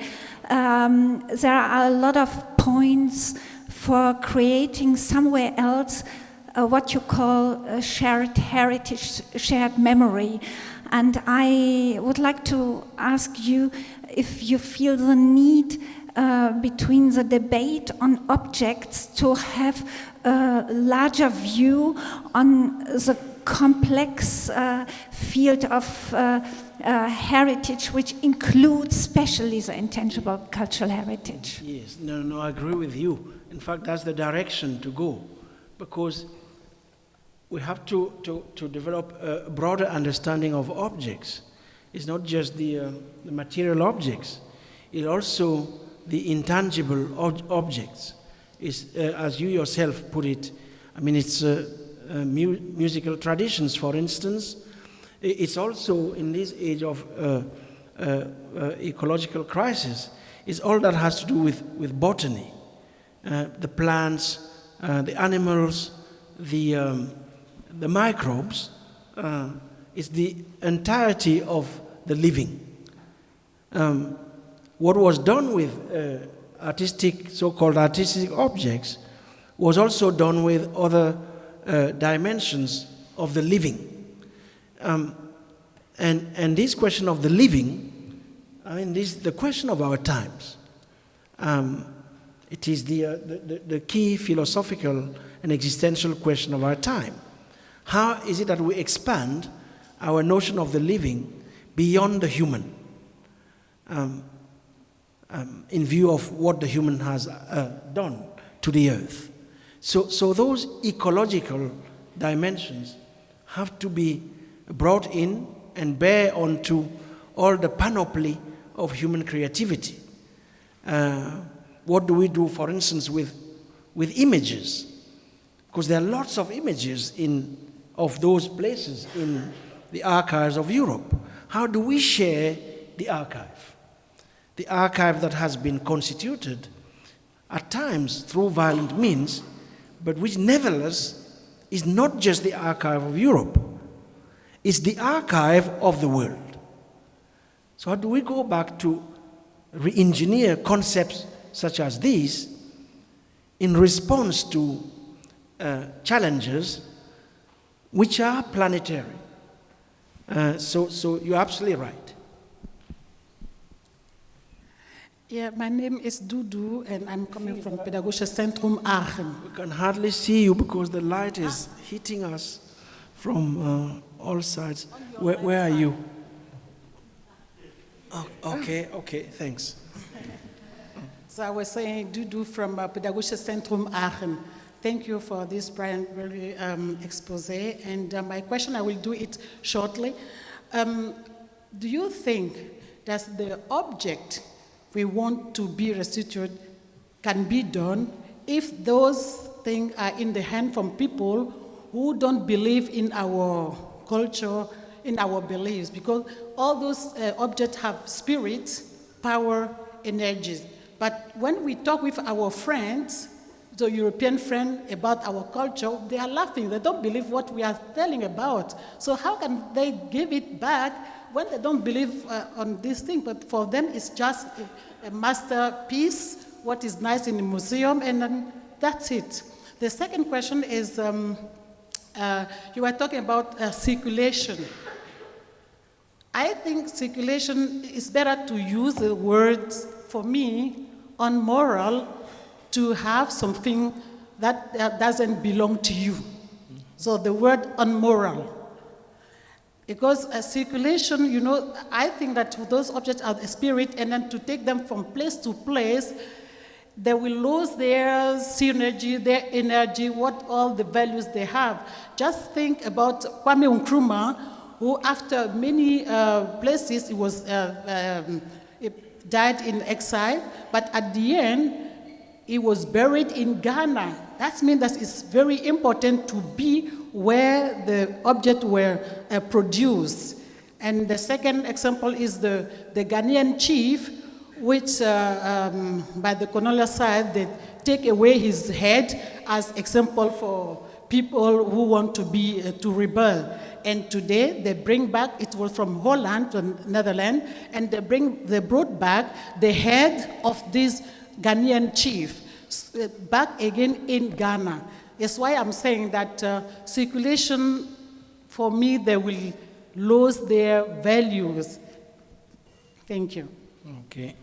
there are a lot of points for creating somewhere else what you call shared heritage, shared memory. And I would like to ask you if you feel the need between the debate on objects to have a larger view on the complex field of heritage, which includes especially the intangible cultural heritage. Yes, no, I agree with you. In fact, that's the direction to go, because we have to develop a broader understanding of objects. It's not just the material objects, it's also the intangible objects. It's, as you yourself put it, I mean, it's musical traditions, for instance. It's also, in this age of ecological crisis, it's all that has to do with botany. The plants, the animals, the microbes, is the entirety of the living. What was done with so-called artistic objects was also done with other dimensions of the living. And this question of the living, I mean, this is the question of our times. It is the key philosophical and existential question of our time. How is it that we expand our notion of the living beyond the human, in view of what the human has done to the earth? So those ecological dimensions have to be brought in and bear onto all the panoply of human creativity. What do we do, for instance, with images? Because there are lots of images of those places in the archives of Europe. How do we share the archive? The archive that has been constituted at times through violent means, but which nevertheless is not just the archive of Europe, it's the archive of the world. So how do we go back to re-engineer concepts such as these in response to challenges which are planetary? So you're absolutely right. Yeah, my name is Dudu, and I'm coming from Pädagogisches Zentrum Aachen. We can hardly see you because the light is hitting us from all sides. Where are you? Oh, okay, thanks. So I was saying Dudu from Pädagogisches Zentrum Aachen. Thank you for this, Brian, very expose. And my question, I will do it shortly. Do you think that the object we want to be restituted can be done if those things are in the hand from people who don't believe in our culture, in our beliefs? Because all those objects have spirit, power, energies. But when we talk with our friends, the European friends, about our culture, they are laughing. They don't believe what we are telling about. So how can they give it back when they don't believe on this thing? But for them, it's just a masterpiece, what is nice in the museum, and then that's it. The second question is, you were talking about circulation. I think circulation is better to use the words, for me, unmoral, to have something that doesn't belong to you. So the word unmoral. Because circulation, you know, I think that those objects are the spirit, and then to take them from place to place, they will lose their synergy, their energy, what all the values they have. Just think about Kwame Nkrumah, who after many places, he died in exile, but at the end, he was buried in Ghana. That means that it's very important to be where the objects were produced. And the second example is the Ghanaian chief, which by the colonial side, they take away his head as example for people who want to rebel. And today they bring back, it was from Holland to Netherlands, and they brought back the head of this Ghanaian chief back again in Ghana. That's why I'm saying that circulation, for me, they will lose their values. Thank you. Okay.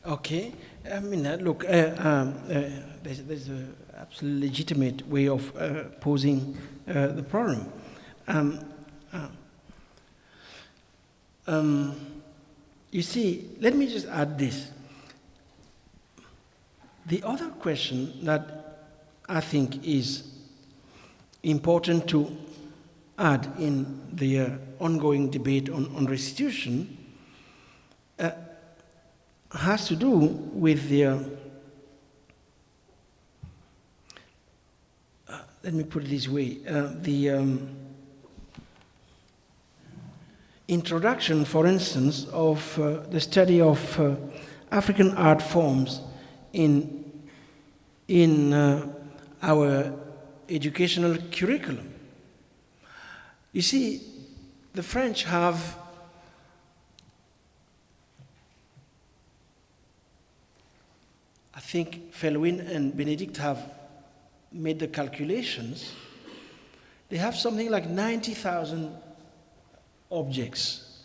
Okay. I mean, look, there's an absolutely legitimate way of posing the problem. You see, let me just add this. The other question that I think is important to add in the ongoing debate on restitution has to do with the, let me put it this way, the introduction, for instance, of the study of African art forms in our educational curriculum. You see, the French have I think Felwin and Benedict have made the calculations they have something like 90,000 objects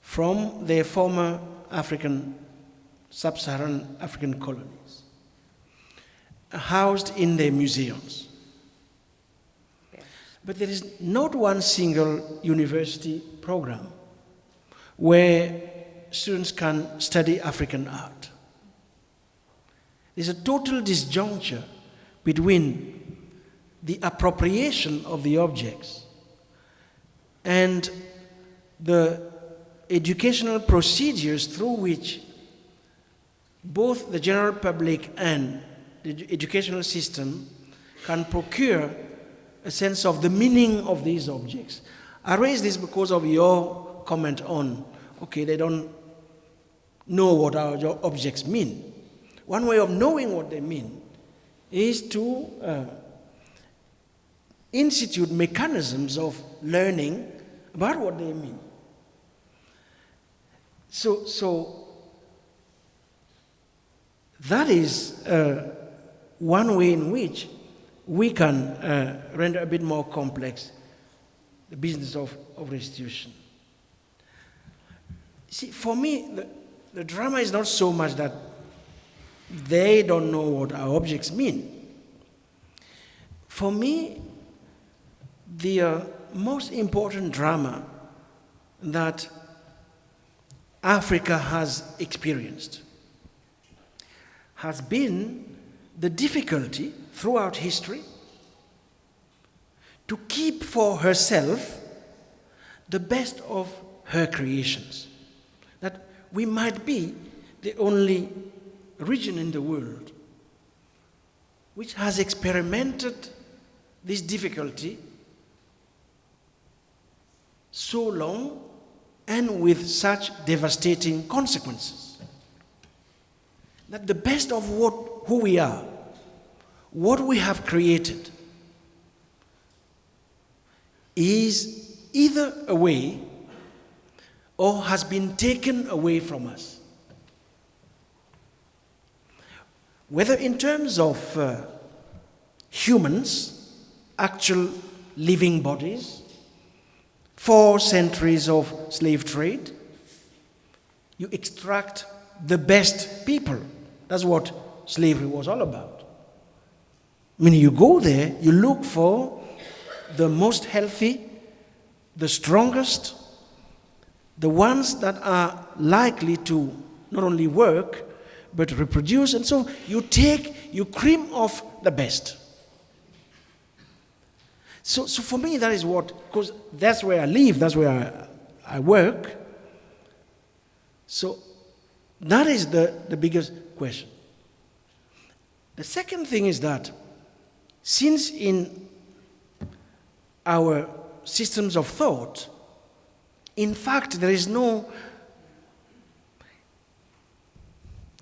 from their former sub-Saharan African colonies, housed in their museums. But there is not one single university program where students can study African art. There's a total disjuncture between the appropriation of the objects and the educational procedures through which both the general public and the educational system can procure a sense of the meaning of these objects. I raise this because of your comment on, okay, they don't know what our objects mean. One way of knowing what they mean is to institute mechanisms of learning about what they mean. So that is one way in which we can render a bit more complex the business of restitution. See, for me, the drama is not so much that they don't know what our objects mean. For me, the most important drama that Africa has experienced has been the difficulty throughout history to keep for herself the best of her creations. That we might be the only region in the world which has experimented this difficulty so long and with such devastating consequences. That the best of who we are, what we have created, is either away or has been taken away from us. Whether in terms of humans, actual living bodies, 4 centuries of slave trade, you extract the best people. That's what slavery was all about. I mean, you go there, you look for the most healthy, the strongest, the ones that are likely to not only work, but reproduce. And so you cream off the best. So for me, that is what, because that's where I live, that's where I work. So that is the biggest question. The second thing is that since in our systems of thought, in fact, there is no,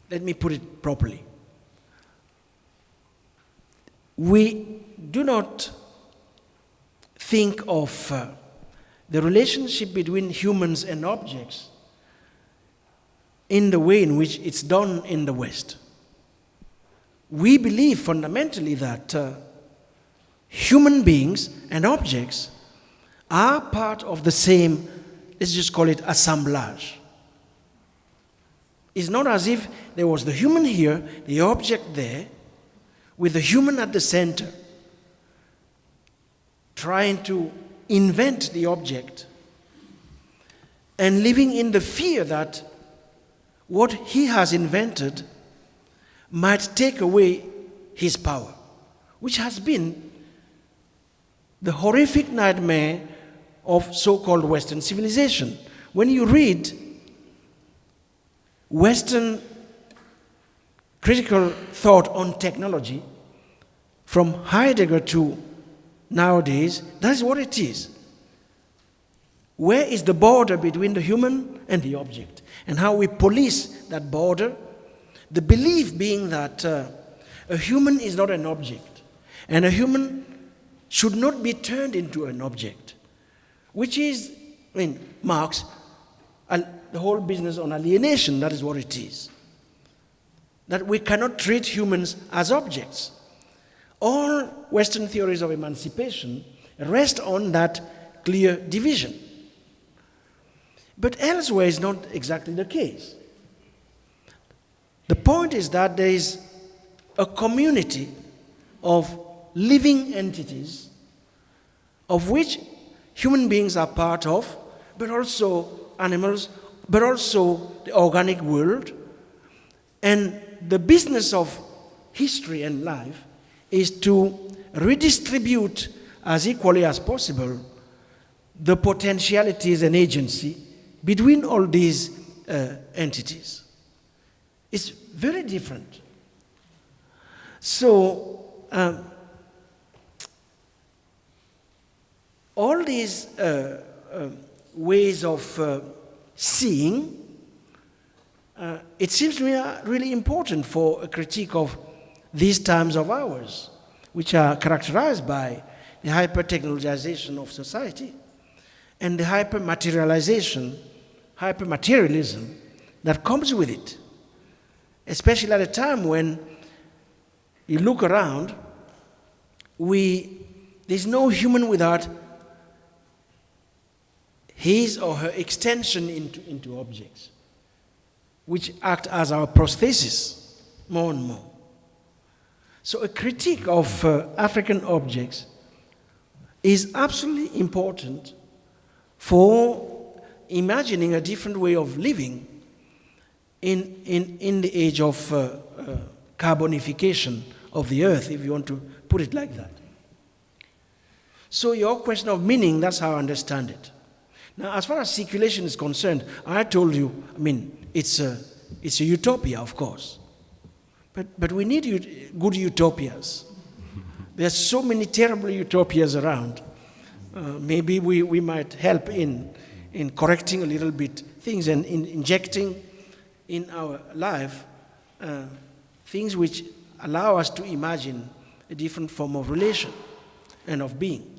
let me put it properly. We do not think of the relationship between humans and objects in the way in which it's done in the West. We believe fundamentally that human beings and objects are part of the same, let's just call it assemblage. It's not as if there was the human here, the object there, with the human at the center, trying to invent the object and living in the fear that what he has invented might take away his power, which has been the horrific nightmare of so-called Western civilization. When you read Western critical thought on technology, from Heidegger to nowadays, that is what it is. Where is the border between the human and the object? And how we police that border? The belief being that a human is not an object, and a human should not be turned into an object, which is, Marx, the whole business on alienation, that is what it is. That we cannot treat humans as objects. All Western theories of emancipation rest on that clear division. But elsewhere is not exactly the case. The point is that there is a community of living entities of which human beings are part of, but also animals, but also the organic world. And the business of history and life is to redistribute as equally as possible the potentialities and agency between all these entities. It's very different. So, all these ways of seeing, it seems to me are really important for a critique of these times of ours, which are characterized by the hyper-technologization of society and the hyper-materialization, hyper-materialism that comes with it, especially at a time when you look around, there's no human without his or her extension into objects, which act as our prosthesis more and more. So a critique of African objects is absolutely important for imagining a different way of living in the age of carbonification of the earth, if you want to put it like that. So your question of meaning, that's how I understand it. Now, as far as circulation is concerned, I told you, I mean, it's a utopia, of course. But we need good utopias. There are so many terrible utopias around. Maybe we might help in correcting a little bit things and in injecting in our life things which allow us to imagine a different form of relation and of being.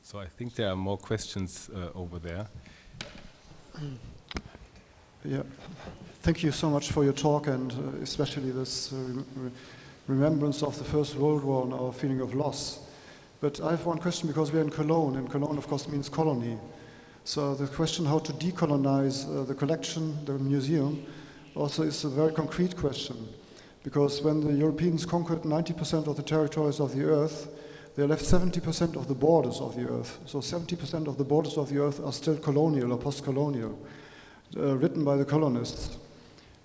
So I think there are more questions over there. Yeah, thank you so much for your talk, and especially this remembrance of the First World War and our feeling of loss. But I have one question, because we're in Cologne, and Cologne, of course, means colony. So the question how to decolonize the collection, the museum, also is a very concrete question. Because when the Europeans conquered 90% of the territories of the earth, they left 70% of the borders of the earth. So 70% of the borders of the earth are still colonial or post-colonial, written by the colonists.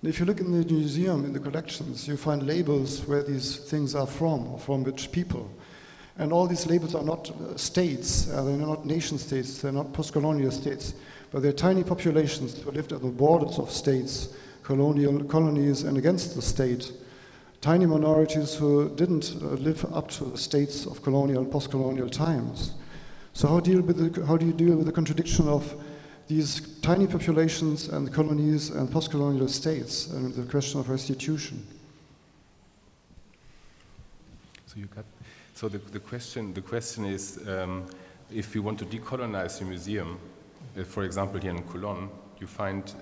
And if you look in the museum, in the collections, you find labels where these things are from, or from which people. And all these labels are not states, they're not nation states, they're not post-colonial states, but they're tiny populations who lived at the borders of states, colonial colonies, and against the state. Tiny minorities who didn't live up to the states of colonial and post-colonial times. So how do you deal with the contradiction of these tiny populations and colonies and post-colonial states, and the question of restitution? So the question is, if you want to decolonize the museum, for example here in Cologne, you find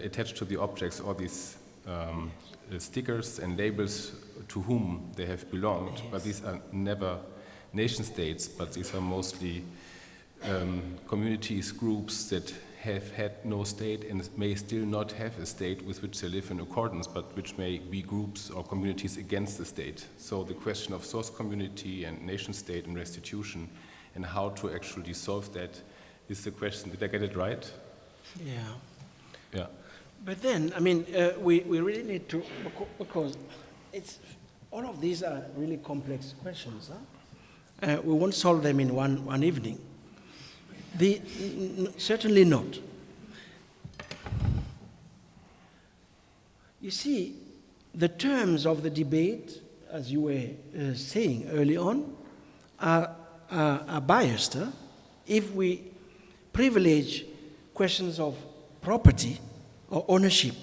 attached to the objects all these stickers and labels to whom they have belonged, yes. But these are never nation states, but these are mostly communities, groups that have had no state and may still not have a state with which they live in accordance, but which may be groups or communities against the state. So the question of source community and nation state and restitution and how to actually solve that is the question. Did I get it right? Yeah. Yeah. But then, I mean, we really need to, because all of these are really complex questions. Huh? We won't solve them in one evening. Certainly not. You see, the terms of the debate, as you were saying early on, are biased. Huh? If we privilege questions of property or ownership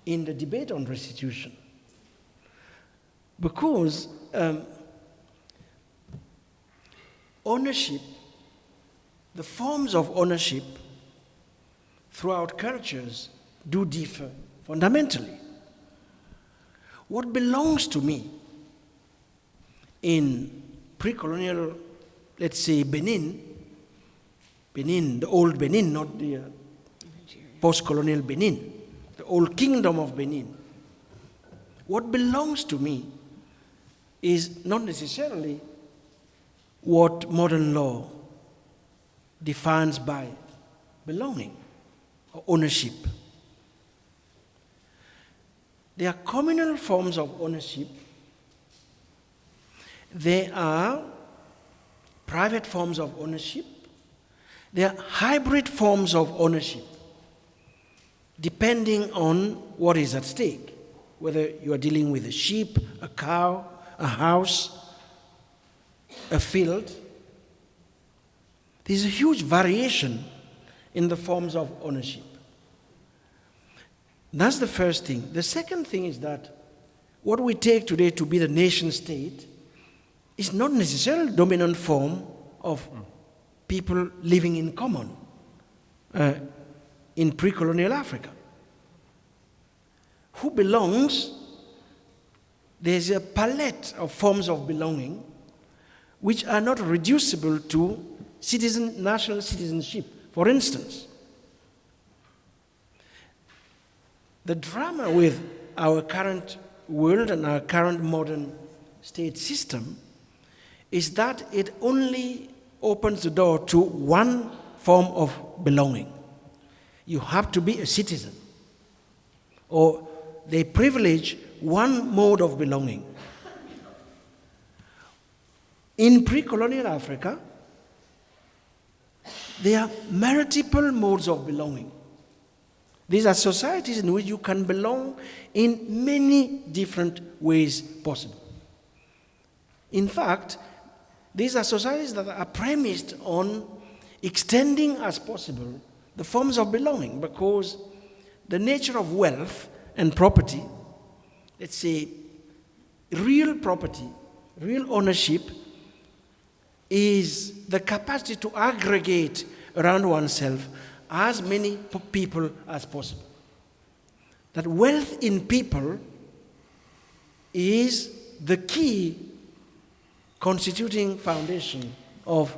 in the debate on restitution, because ownership, the forms of ownership throughout cultures do differ fundamentally. What belongs to me in pre-colonial let's say, Benin, the old Benin, not the post-colonial Benin, the old kingdom of Benin, what belongs to me is not necessarily what modern law defines by belonging or ownership. There are communal forms of ownership. There are private forms of ownership. There are hybrid forms of ownership, depending on what is at stake, whether you are dealing with a sheep, a cow, a house, a field. There's a huge variation in the forms of ownership. That's the first thing. The second thing is that what we take today to be the nation state is not necessarily the dominant form of people living in common in pre-colonial Africa. Who belongs? There's a palette of forms of belonging which are not reducible to national citizenship. For instance, the drama with our current world and our current modern state system is that it only opens the door to one form of belonging. You have to be a citizen, or they privilege one mode of belonging. In pre-colonial Africa, there are multiple modes of belonging. These are societies in which you can belong in many different ways possible. In fact, these are societies that are premised on extending as possible the forms of belonging, because the nature of wealth and property, let's say real property, real ownership, is the capacity to aggregate around oneself as many people as possible. That wealth in people is the key constituting foundation of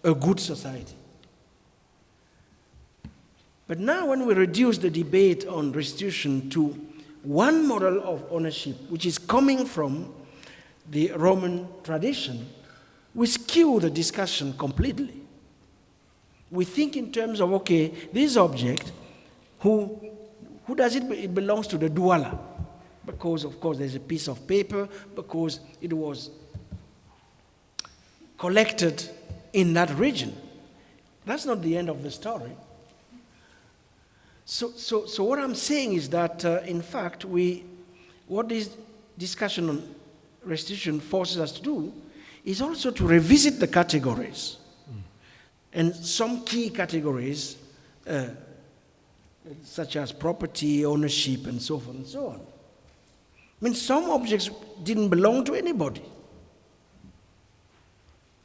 a good society. But now when we reduce the debate on restitution to one model of ownership, which is coming from the Roman tradition, we skew the discussion completely. We think in terms of, okay, this object, who does it? It belongs to the dweller, because of course there's a piece of paper, because it was collected in that region. That's not the end of the story. So what I'm saying is that, in fact, what this discussion on restitution forces us to do is also to revisit the categories. And some key categories, such as property, ownership, and so forth and so on. I mean, some objects didn't belong to anybody.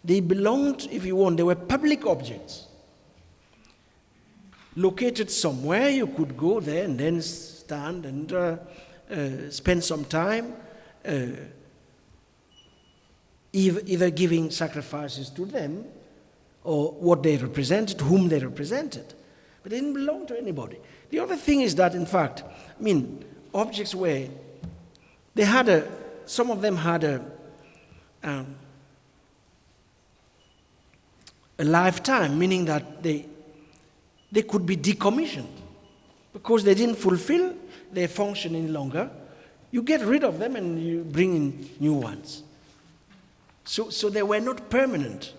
They belonged, if you want, they were public objects. Located somewhere, you could go there and then stand and spend some time either giving sacrifices to them or what they represented, whom they represented. But they didn't belong to anybody. The other thing is that, in fact, I mean, objects were, some of them had a lifetime, meaning that they could be decommissioned because they didn't fulfill their function any longer. You get rid of them and you bring in new ones. So they were not permanent.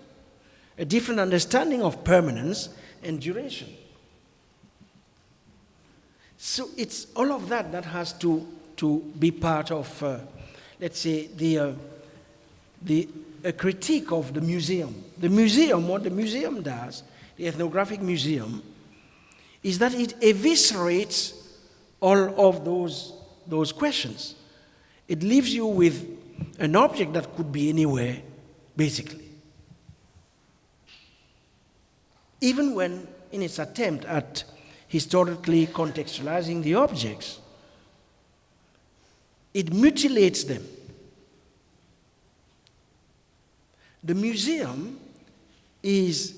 A different understanding of permanence and duration. So it's all of that has to be part of, let's say, a critique of the museum. The museum, what the museum does, the ethnographic museum, is that it eviscerates all of those questions. It leaves you with an object that could be anywhere, basically. Even when, in its attempt at historically contextualizing the objects, it mutilates them. The museum is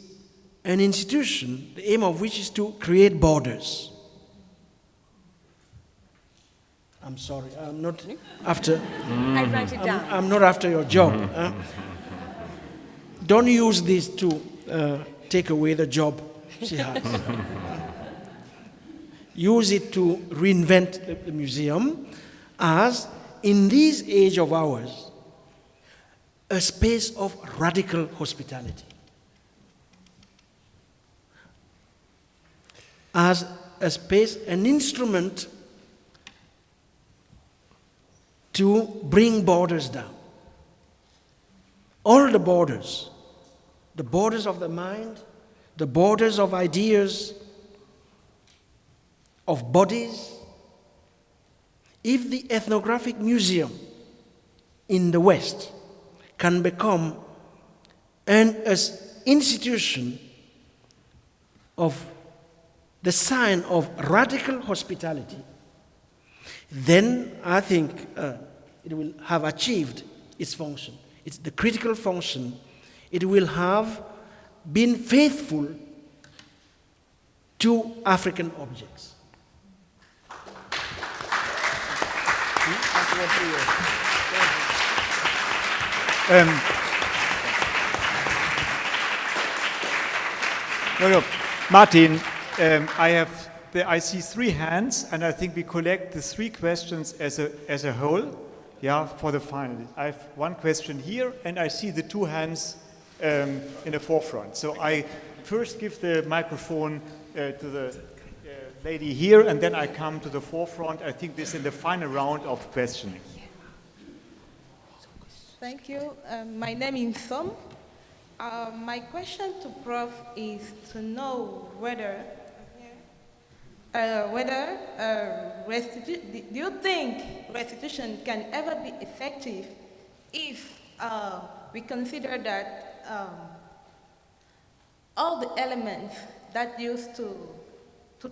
an institution, the aim of which is to create borders. I'm sorry, I'm not after. I write it down. I'm not after your job. Don't use this to take away the job she has. Use it to reinvent the museum as, in this age of ours, a space of radical hospitality. As a space, an instrument to bring borders down. All the borders of the mind, the borders of ideas, of bodies. If the ethnographic museum in the West can become an institution of the sign of radical hospitality, then I think it will have achieved its function. It's the critical function. It will have been faithful to African objects. Martin, I see 3 hands, and I think we collect the 3 questions as a whole, for the final. I have 1 question here, and I see the 2 hands in the forefront. So I first give the microphone to the lady here, and then I come to the forefront. I think this is in the final round of questioning. Thank you. My name is Thom. My question to Prof is to know whether do you think restitution can ever be effective if we consider that all the elements that used to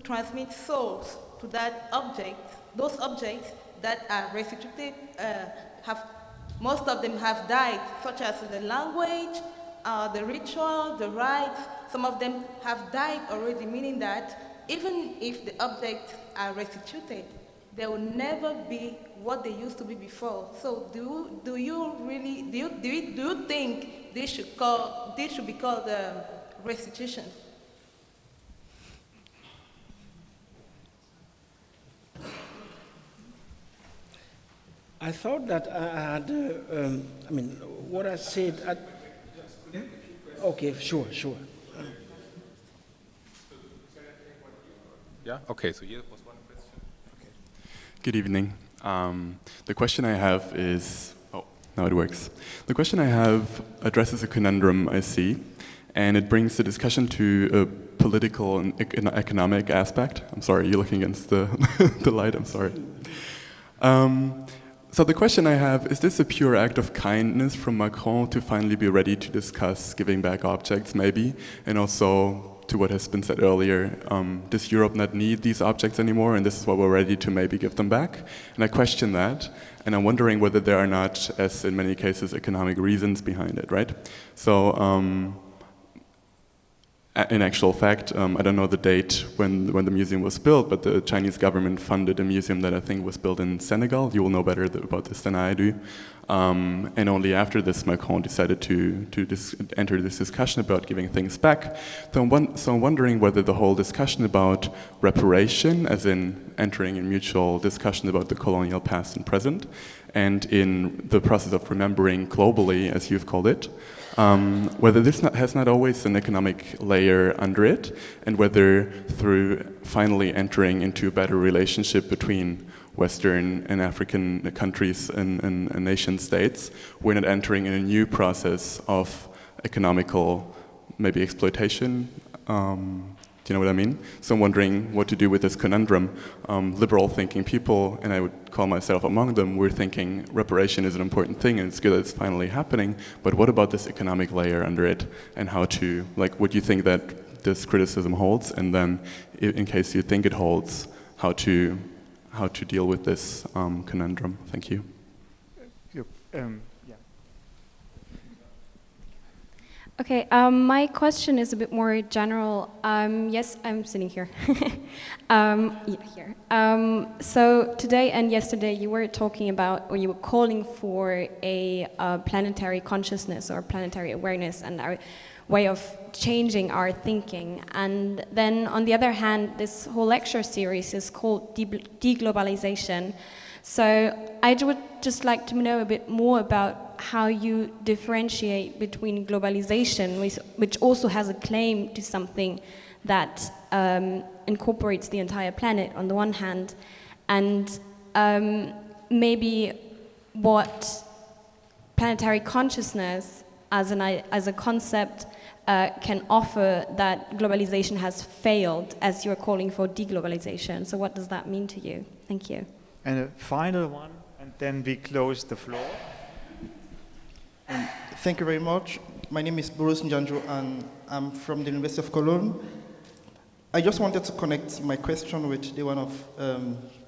transmit souls to that object, those objects that are restituted, most of them have died, such as the language, the ritual, the rites. Some of them have died already, meaning that even if the objects are restituted, they will never be what they used to be before. So do you think this should be called restitution? I thought that I had, what I said. Okay, sure. Yeah, okay, so here was 1 question. Okay. Good evening. The question I have is, now it works. The question I have addresses a conundrum I see, and it brings the discussion to a political and economic aspect. I'm sorry, you're looking against the, the light, I'm sorry. So the question I have, is this a pure act of kindness from Macron to finally be ready to discuss giving back objects, maybe? And also, to what has been said earlier, does Europe not need these objects anymore, and this is why we're ready to maybe give them back? And I question that, and I'm wondering whether there are not, as in many cases, economic reasons behind it, right? So, in actual fact, I don't know the date when the museum was built, but the Chinese government funded a museum that I think was built in Senegal. You will know better about this than I do. And only after this, Macron decided to enter this discussion about giving things back. So I'm wondering whether the whole discussion about reparation, as in entering in mutual discussion about the colonial past and present, and in the process of remembering globally, as you've called it, whether this has not always an economic layer under it, and whether through finally entering into a better relationship between Western and African countries and nation states, we're not entering in a new process of economical, maybe exploitation. Do you know what I mean? So I'm wondering what to do with this conundrum. Liberal thinking people, and I would call myself among them, we're thinking reparation is an important thing and it's good that it's finally happening, but what about this economic layer under it, and how to, would you think that this criticism holds? And then, in case you think it holds, how to deal with this conundrum? Thank you. Okay, my question is a bit more general. Yes, I'm sitting here. Yeah, here. So today and yesterday you were talking about, or you were calling for a planetary consciousness or planetary awareness and our way of changing our thinking. And then on the other hand, this whole lecture series is called Deglobalization. So I would just like to know a bit more about how you differentiate between globalization, which also has a claim to something that incorporates the entire planet on the one hand, and maybe what planetary consciousness as a concept can offer that globalization has failed, as you're calling for deglobalization. So what does that mean to you? Thank you. And a final one, and then we close the floor. Thank you very much. My name is Boris Njanjo, and I'm from the University of Cologne. I just wanted to connect my question with the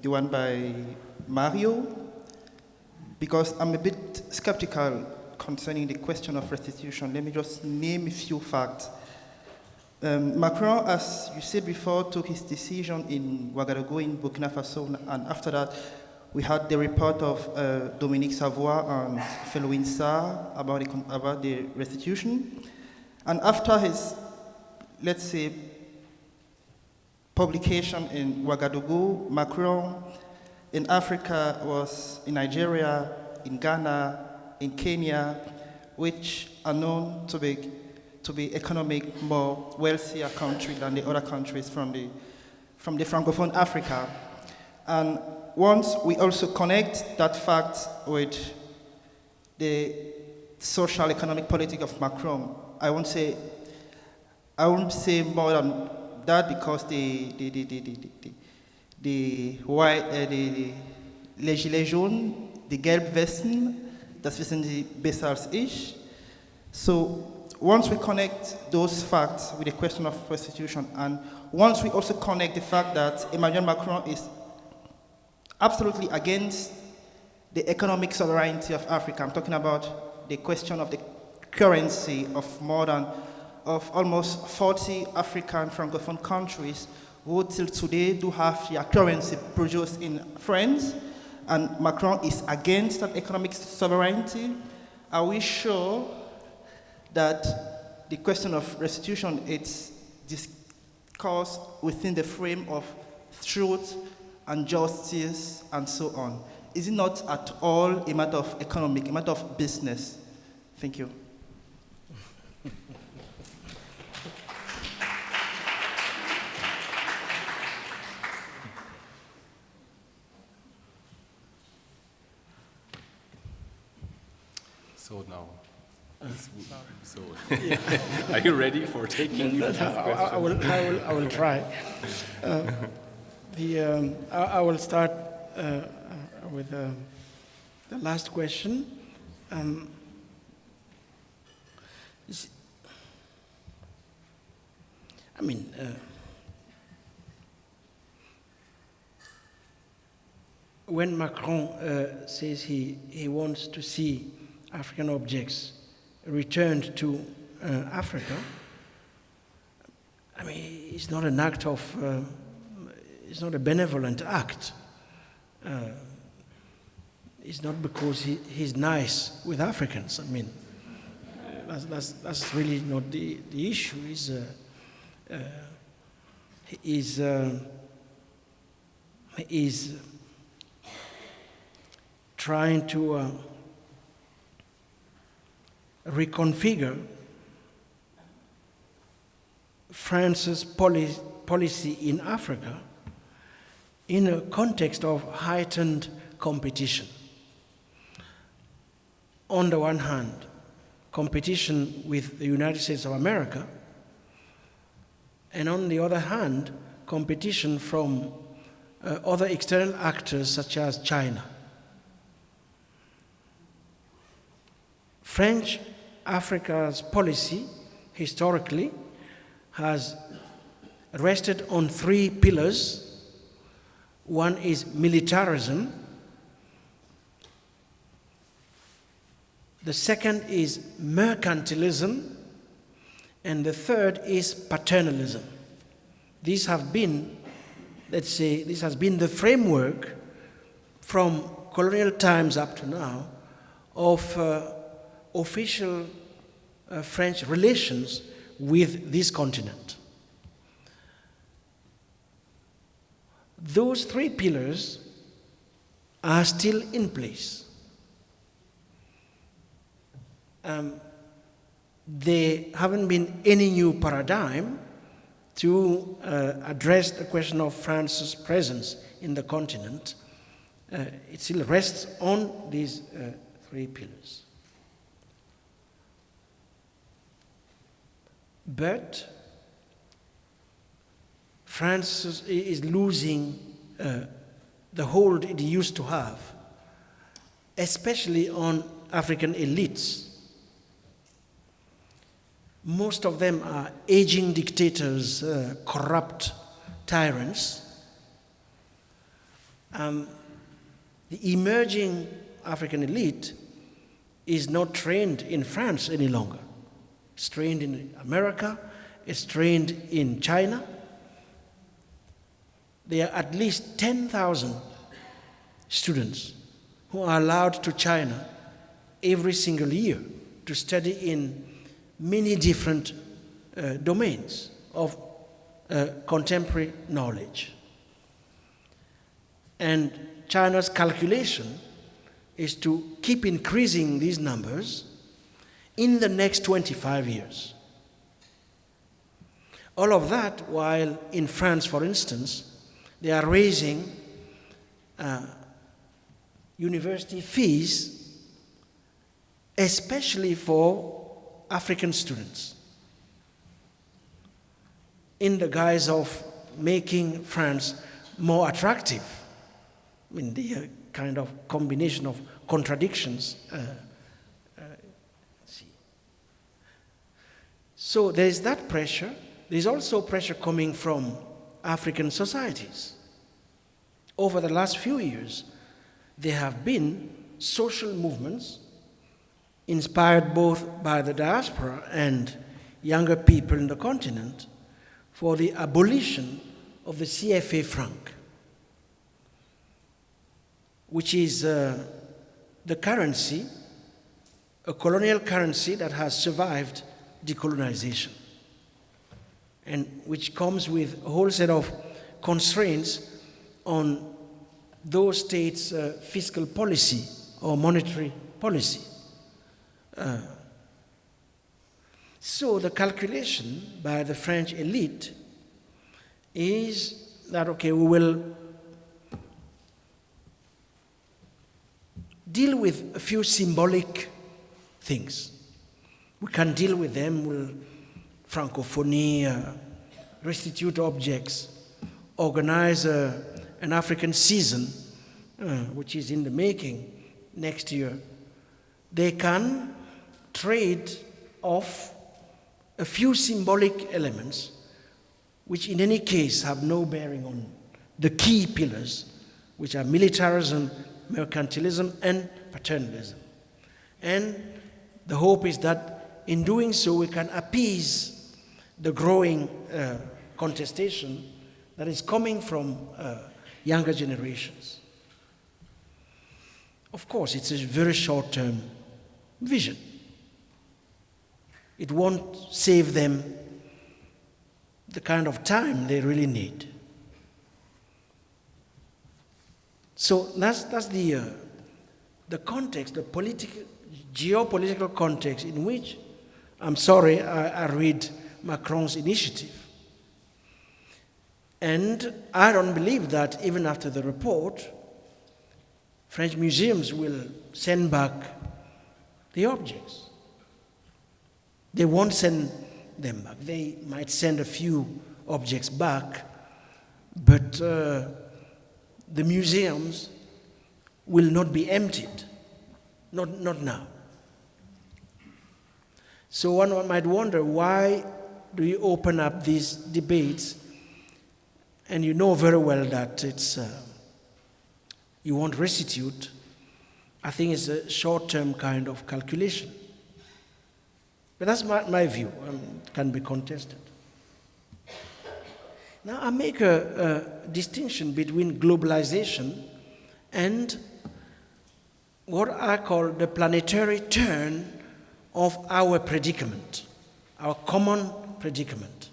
one by Mario, because I'm a bit skeptical concerning the question of restitution. Let me just name a few facts. Macron, as you said before, took his decision in Ouagadougou in Burkina Faso, and after that, we had the report of Dominique Savoy and Felwine Sarr about the restitution. And after his, let's say, publication in Ouagadougou, Macron in Africa was in Nigeria, in Ghana, in Kenya, which are known to be economic more wealthier country than the other countries from the Francophone Africa. And once we also connect that fact with the social, economic, politics of Macron, I won't say more than that, because the Gilets jaunes, die Gelbwesten, das wissen Sie besser als ich. So once we connect those facts with the question of restitution, and once we also connect the fact that Emmanuel Macron is absolutely against the economic sovereignty of Africa. I'm talking about the question of the currency of almost 40 African Francophone countries who till today do have their currency produced in France, and Macron is against that economic sovereignty. Are we sure that the question of restitution is discussed within the frame of truth and justice and so on? Is it not at all a matter of economic, a matter of business? Thank you. So now, are you ready for taking the I will try. I will start with the last question. When Macron says he wants to see African objects returned to Africa, it's not an act of, it's not a benevolent act. It's not because he's nice with Africans. That's really not the issue. He's trying to reconfigure France's policy in Africa in a context of heightened competition. On the one hand, competition with the United States of America, and on the other hand, competition from other external actors such as China. French Africa's policy, historically, has rested on three pillars. One is militarism. The second is mercantilism. And the third is paternalism. These have been, let's say, this has been the framework from colonial times up to now of official French relations with this continent. Those three pillars are still in place. There haven't been any new paradigm to address the question of France's presence in the continent. It still rests on these three pillars. But France is losing the hold it used to have, especially on African elites. Most of them are aging dictators, corrupt tyrants. The emerging African elite is not trained in France any longer. It's trained in America, it's trained in China. There are at least 10,000 students who are allowed to China every single year to study in many different domains of contemporary knowledge. And China's calculation is to keep increasing these numbers in the next 25 years. All of that while in France, for instance, they are raising university fees, especially for African students, in the guise of making France more attractive. I mean, the kind of combination of contradictions. So there is that pressure. There is also pressure coming from African societies. Over the last few years, there have been social movements inspired both by the diaspora and younger people in the continent for the abolition of the CFA franc, which is the currency, a colonial currency that has survived decolonization, and which comes with a whole set of constraints on those states' fiscal policy or monetary policy. So the calculation by the French elite is that, okay, we will deal with a few symbolic things. We can deal with them with Francophonie, restitute objects, organize an African season, which is in the making next year. They can trade off a few symbolic elements, which in any case have no bearing on the key pillars, which are militarism, mercantilism, and paternalism. And the hope is that in doing so, we can appease the growing contestation that is coming from younger generations. Of course, it's a very short-term vision. It won't save them the kind of time they really need. So that's the context, the geopolitical context in which, I'm sorry, I read Macron's initiative. And I don't believe that even after the report, French museums will send back the objects. They won't send them back. They might send a few objects back, but the museums will not be emptied, not now. So one might wonder, why do you open up these debates? And you know very well that it's you won't restitute. I think it's a short-term kind of calculation. But that's my view, it can be contested. Now I make a distinction between globalization and what I call the planetary turn of our predicament, our common predicament.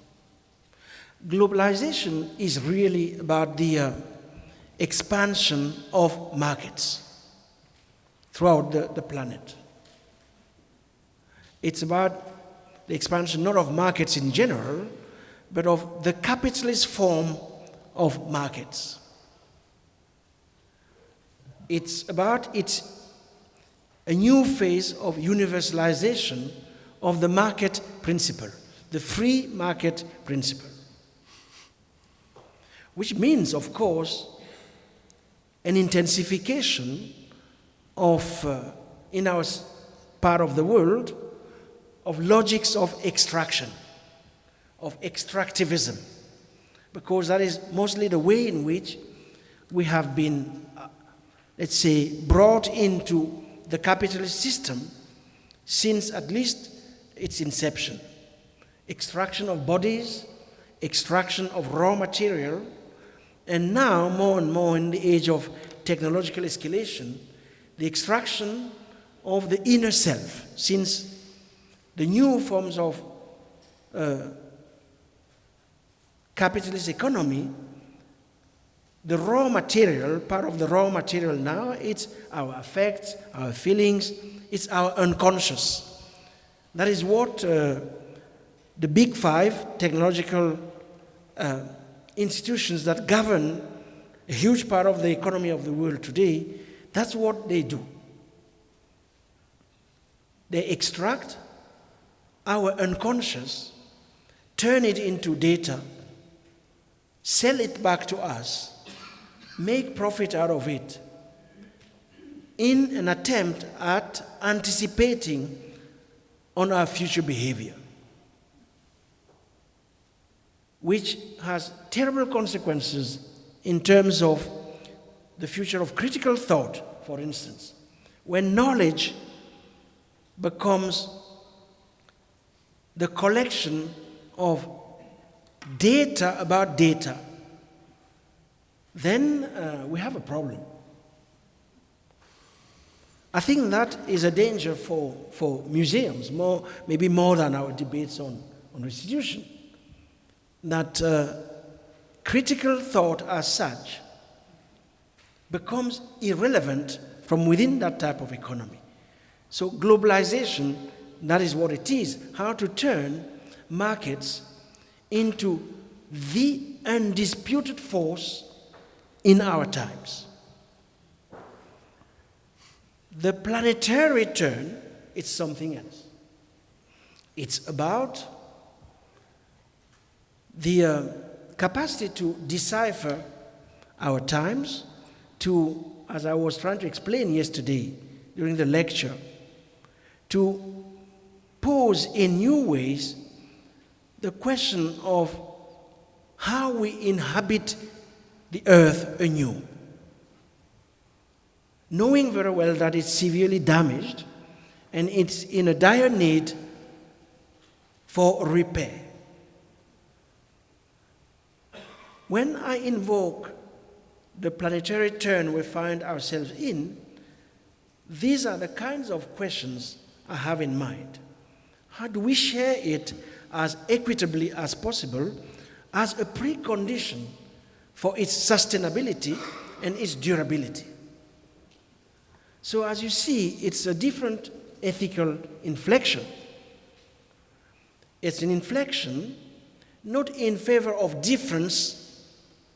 Globalization is really about the expansion of markets throughout the planet. It's about the expansion not of markets in general, but of the capitalist form of markets. It's a new phase of universalization of the market principle, the free market principle. Which means, of course, an intensification of, in our part of the world, of logics of extraction, of extractivism, because that is mostly the way in which we have been, let's say, brought into the capitalist system since at least its inception. Extraction of bodies, extraction of raw material, and now more and more in the age of technological escalation, the extraction of the inner self, since the new forms of capitalist economy, the raw material, part of the raw material now, it's our affects, our feelings, it's our unconscious. That is what the big five technological institutions that govern a huge part of the economy of the world today, that's what they do. They extract our unconscious, turn it into data, sell it back to us, make profit out of it, in an attempt at anticipating on our future behavior, which has terrible consequences in terms of the future of critical thought, for instance. When knowledge becomes the collection of data about data, then we have a problem. I think that is a danger for museums, maybe more than our debates on restitution. That critical thought as such becomes irrelevant from within that type of economy. So globalization, that is what it is, how to turn markets into the undisputed force in our times. The planetary turn is something else. It's about the capacity to decipher our times, to, as I was trying to explain yesterday during the lecture, to pose in new ways the question of how we inhabit the earth anew, knowing very well that it's severely damaged and it's in a dire need for repair. When I invoke the planetary turn we find ourselves in, these are the kinds of questions I have in mind. How do we share it as equitably as possible as a precondition for its sustainability and its durability? So as you see, it's a different ethical inflection. It's an inflection not in favor of difference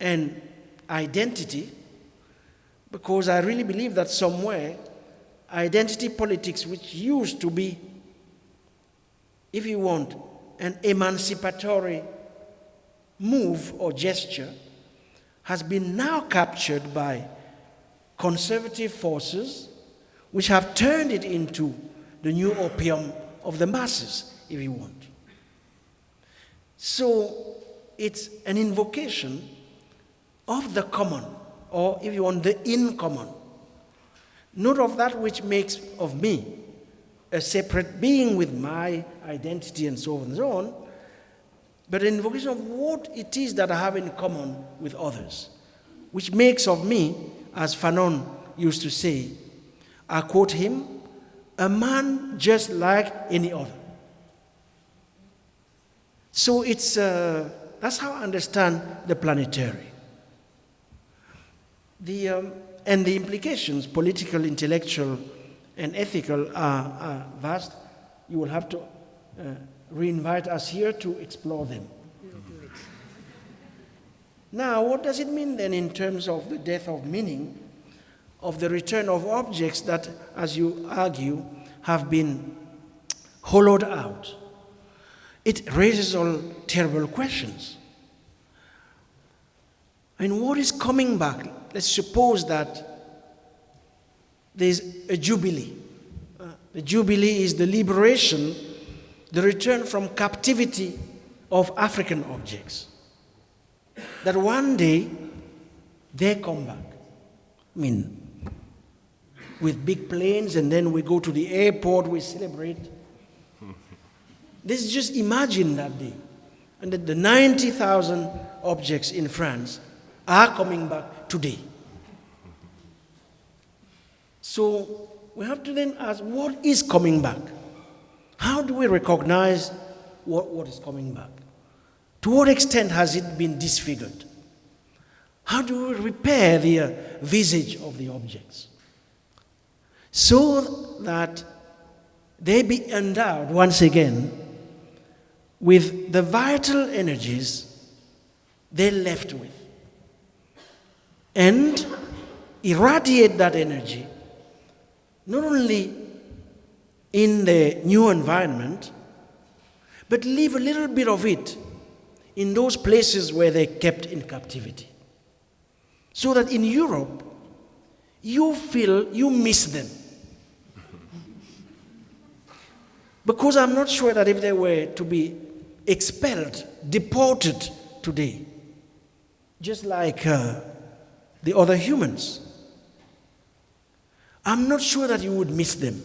and identity, because I really believe that somewhere identity politics, which used to be, if you want, an emancipatory move or gesture, has been now captured by conservative forces which have turned it into the new opium of the masses, if you want. So it's an invocation of the common, or if you want, the in common, not of that which makes of me a separate being with my identity and so on and so on, but an invocation of what it is that I have in common with others, which makes of me, as Fanon used to say, I quote him, a man just like any other. So it's, that's how I understand the planetary. And the implications, political, intellectual, and ethical, are vast. You will have to re-invite us here to explore them. Now, what does it mean then in terms of the death of meaning, of the return of objects that, as you argue, have been hollowed out? It raises all terrible questions. And what is coming back? Let's suppose that there's a jubilee. The jubilee is the liberation, the return from captivity of African objects. That one day, they come back. I mean, with big planes, and then we go to the airport, we celebrate. Let's just imagine that day. And that the 90,000 objects in France are coming back today. So we have to then ask, what is coming back? How do we recognize what is coming back? To what extent has it been disfigured? How do we repair the visage of the objects? So that they be endowed once again with the vital energies they're left with, and irradiate that energy not only in the new environment, but leave a little bit of it in those places where they're kept in captivity. So that in Europe, you feel you miss them. Because I'm not sure that if they were to be expelled, deported today, just like the other humans, I'm not sure that you would miss them.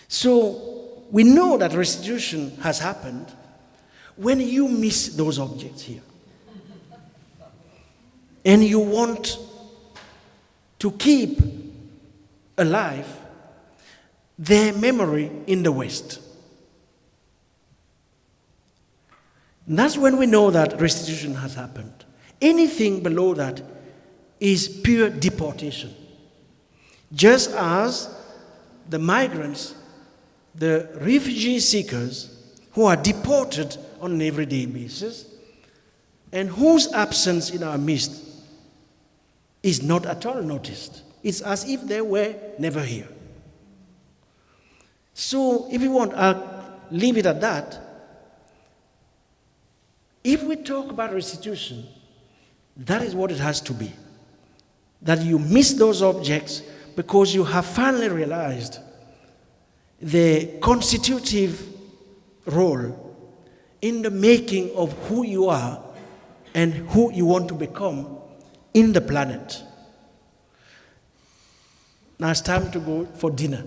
So we know that restitution has happened when you miss those objects here. And you want to keep alive their memory in the West. And that's when we know that restitution has happened. Anything below that is pure deportation. Just as the migrants, the refugee seekers who are deported on an everyday basis and whose absence in our midst is not at all noticed. It's as if they were never here. So if you want, I'll leave it at that. If we talk about restitution, that is what it has to be. That you miss those objects because you have finally realized the constitutive role in the making of who you are and who you want to become in the planet. Now it's time to go for dinner.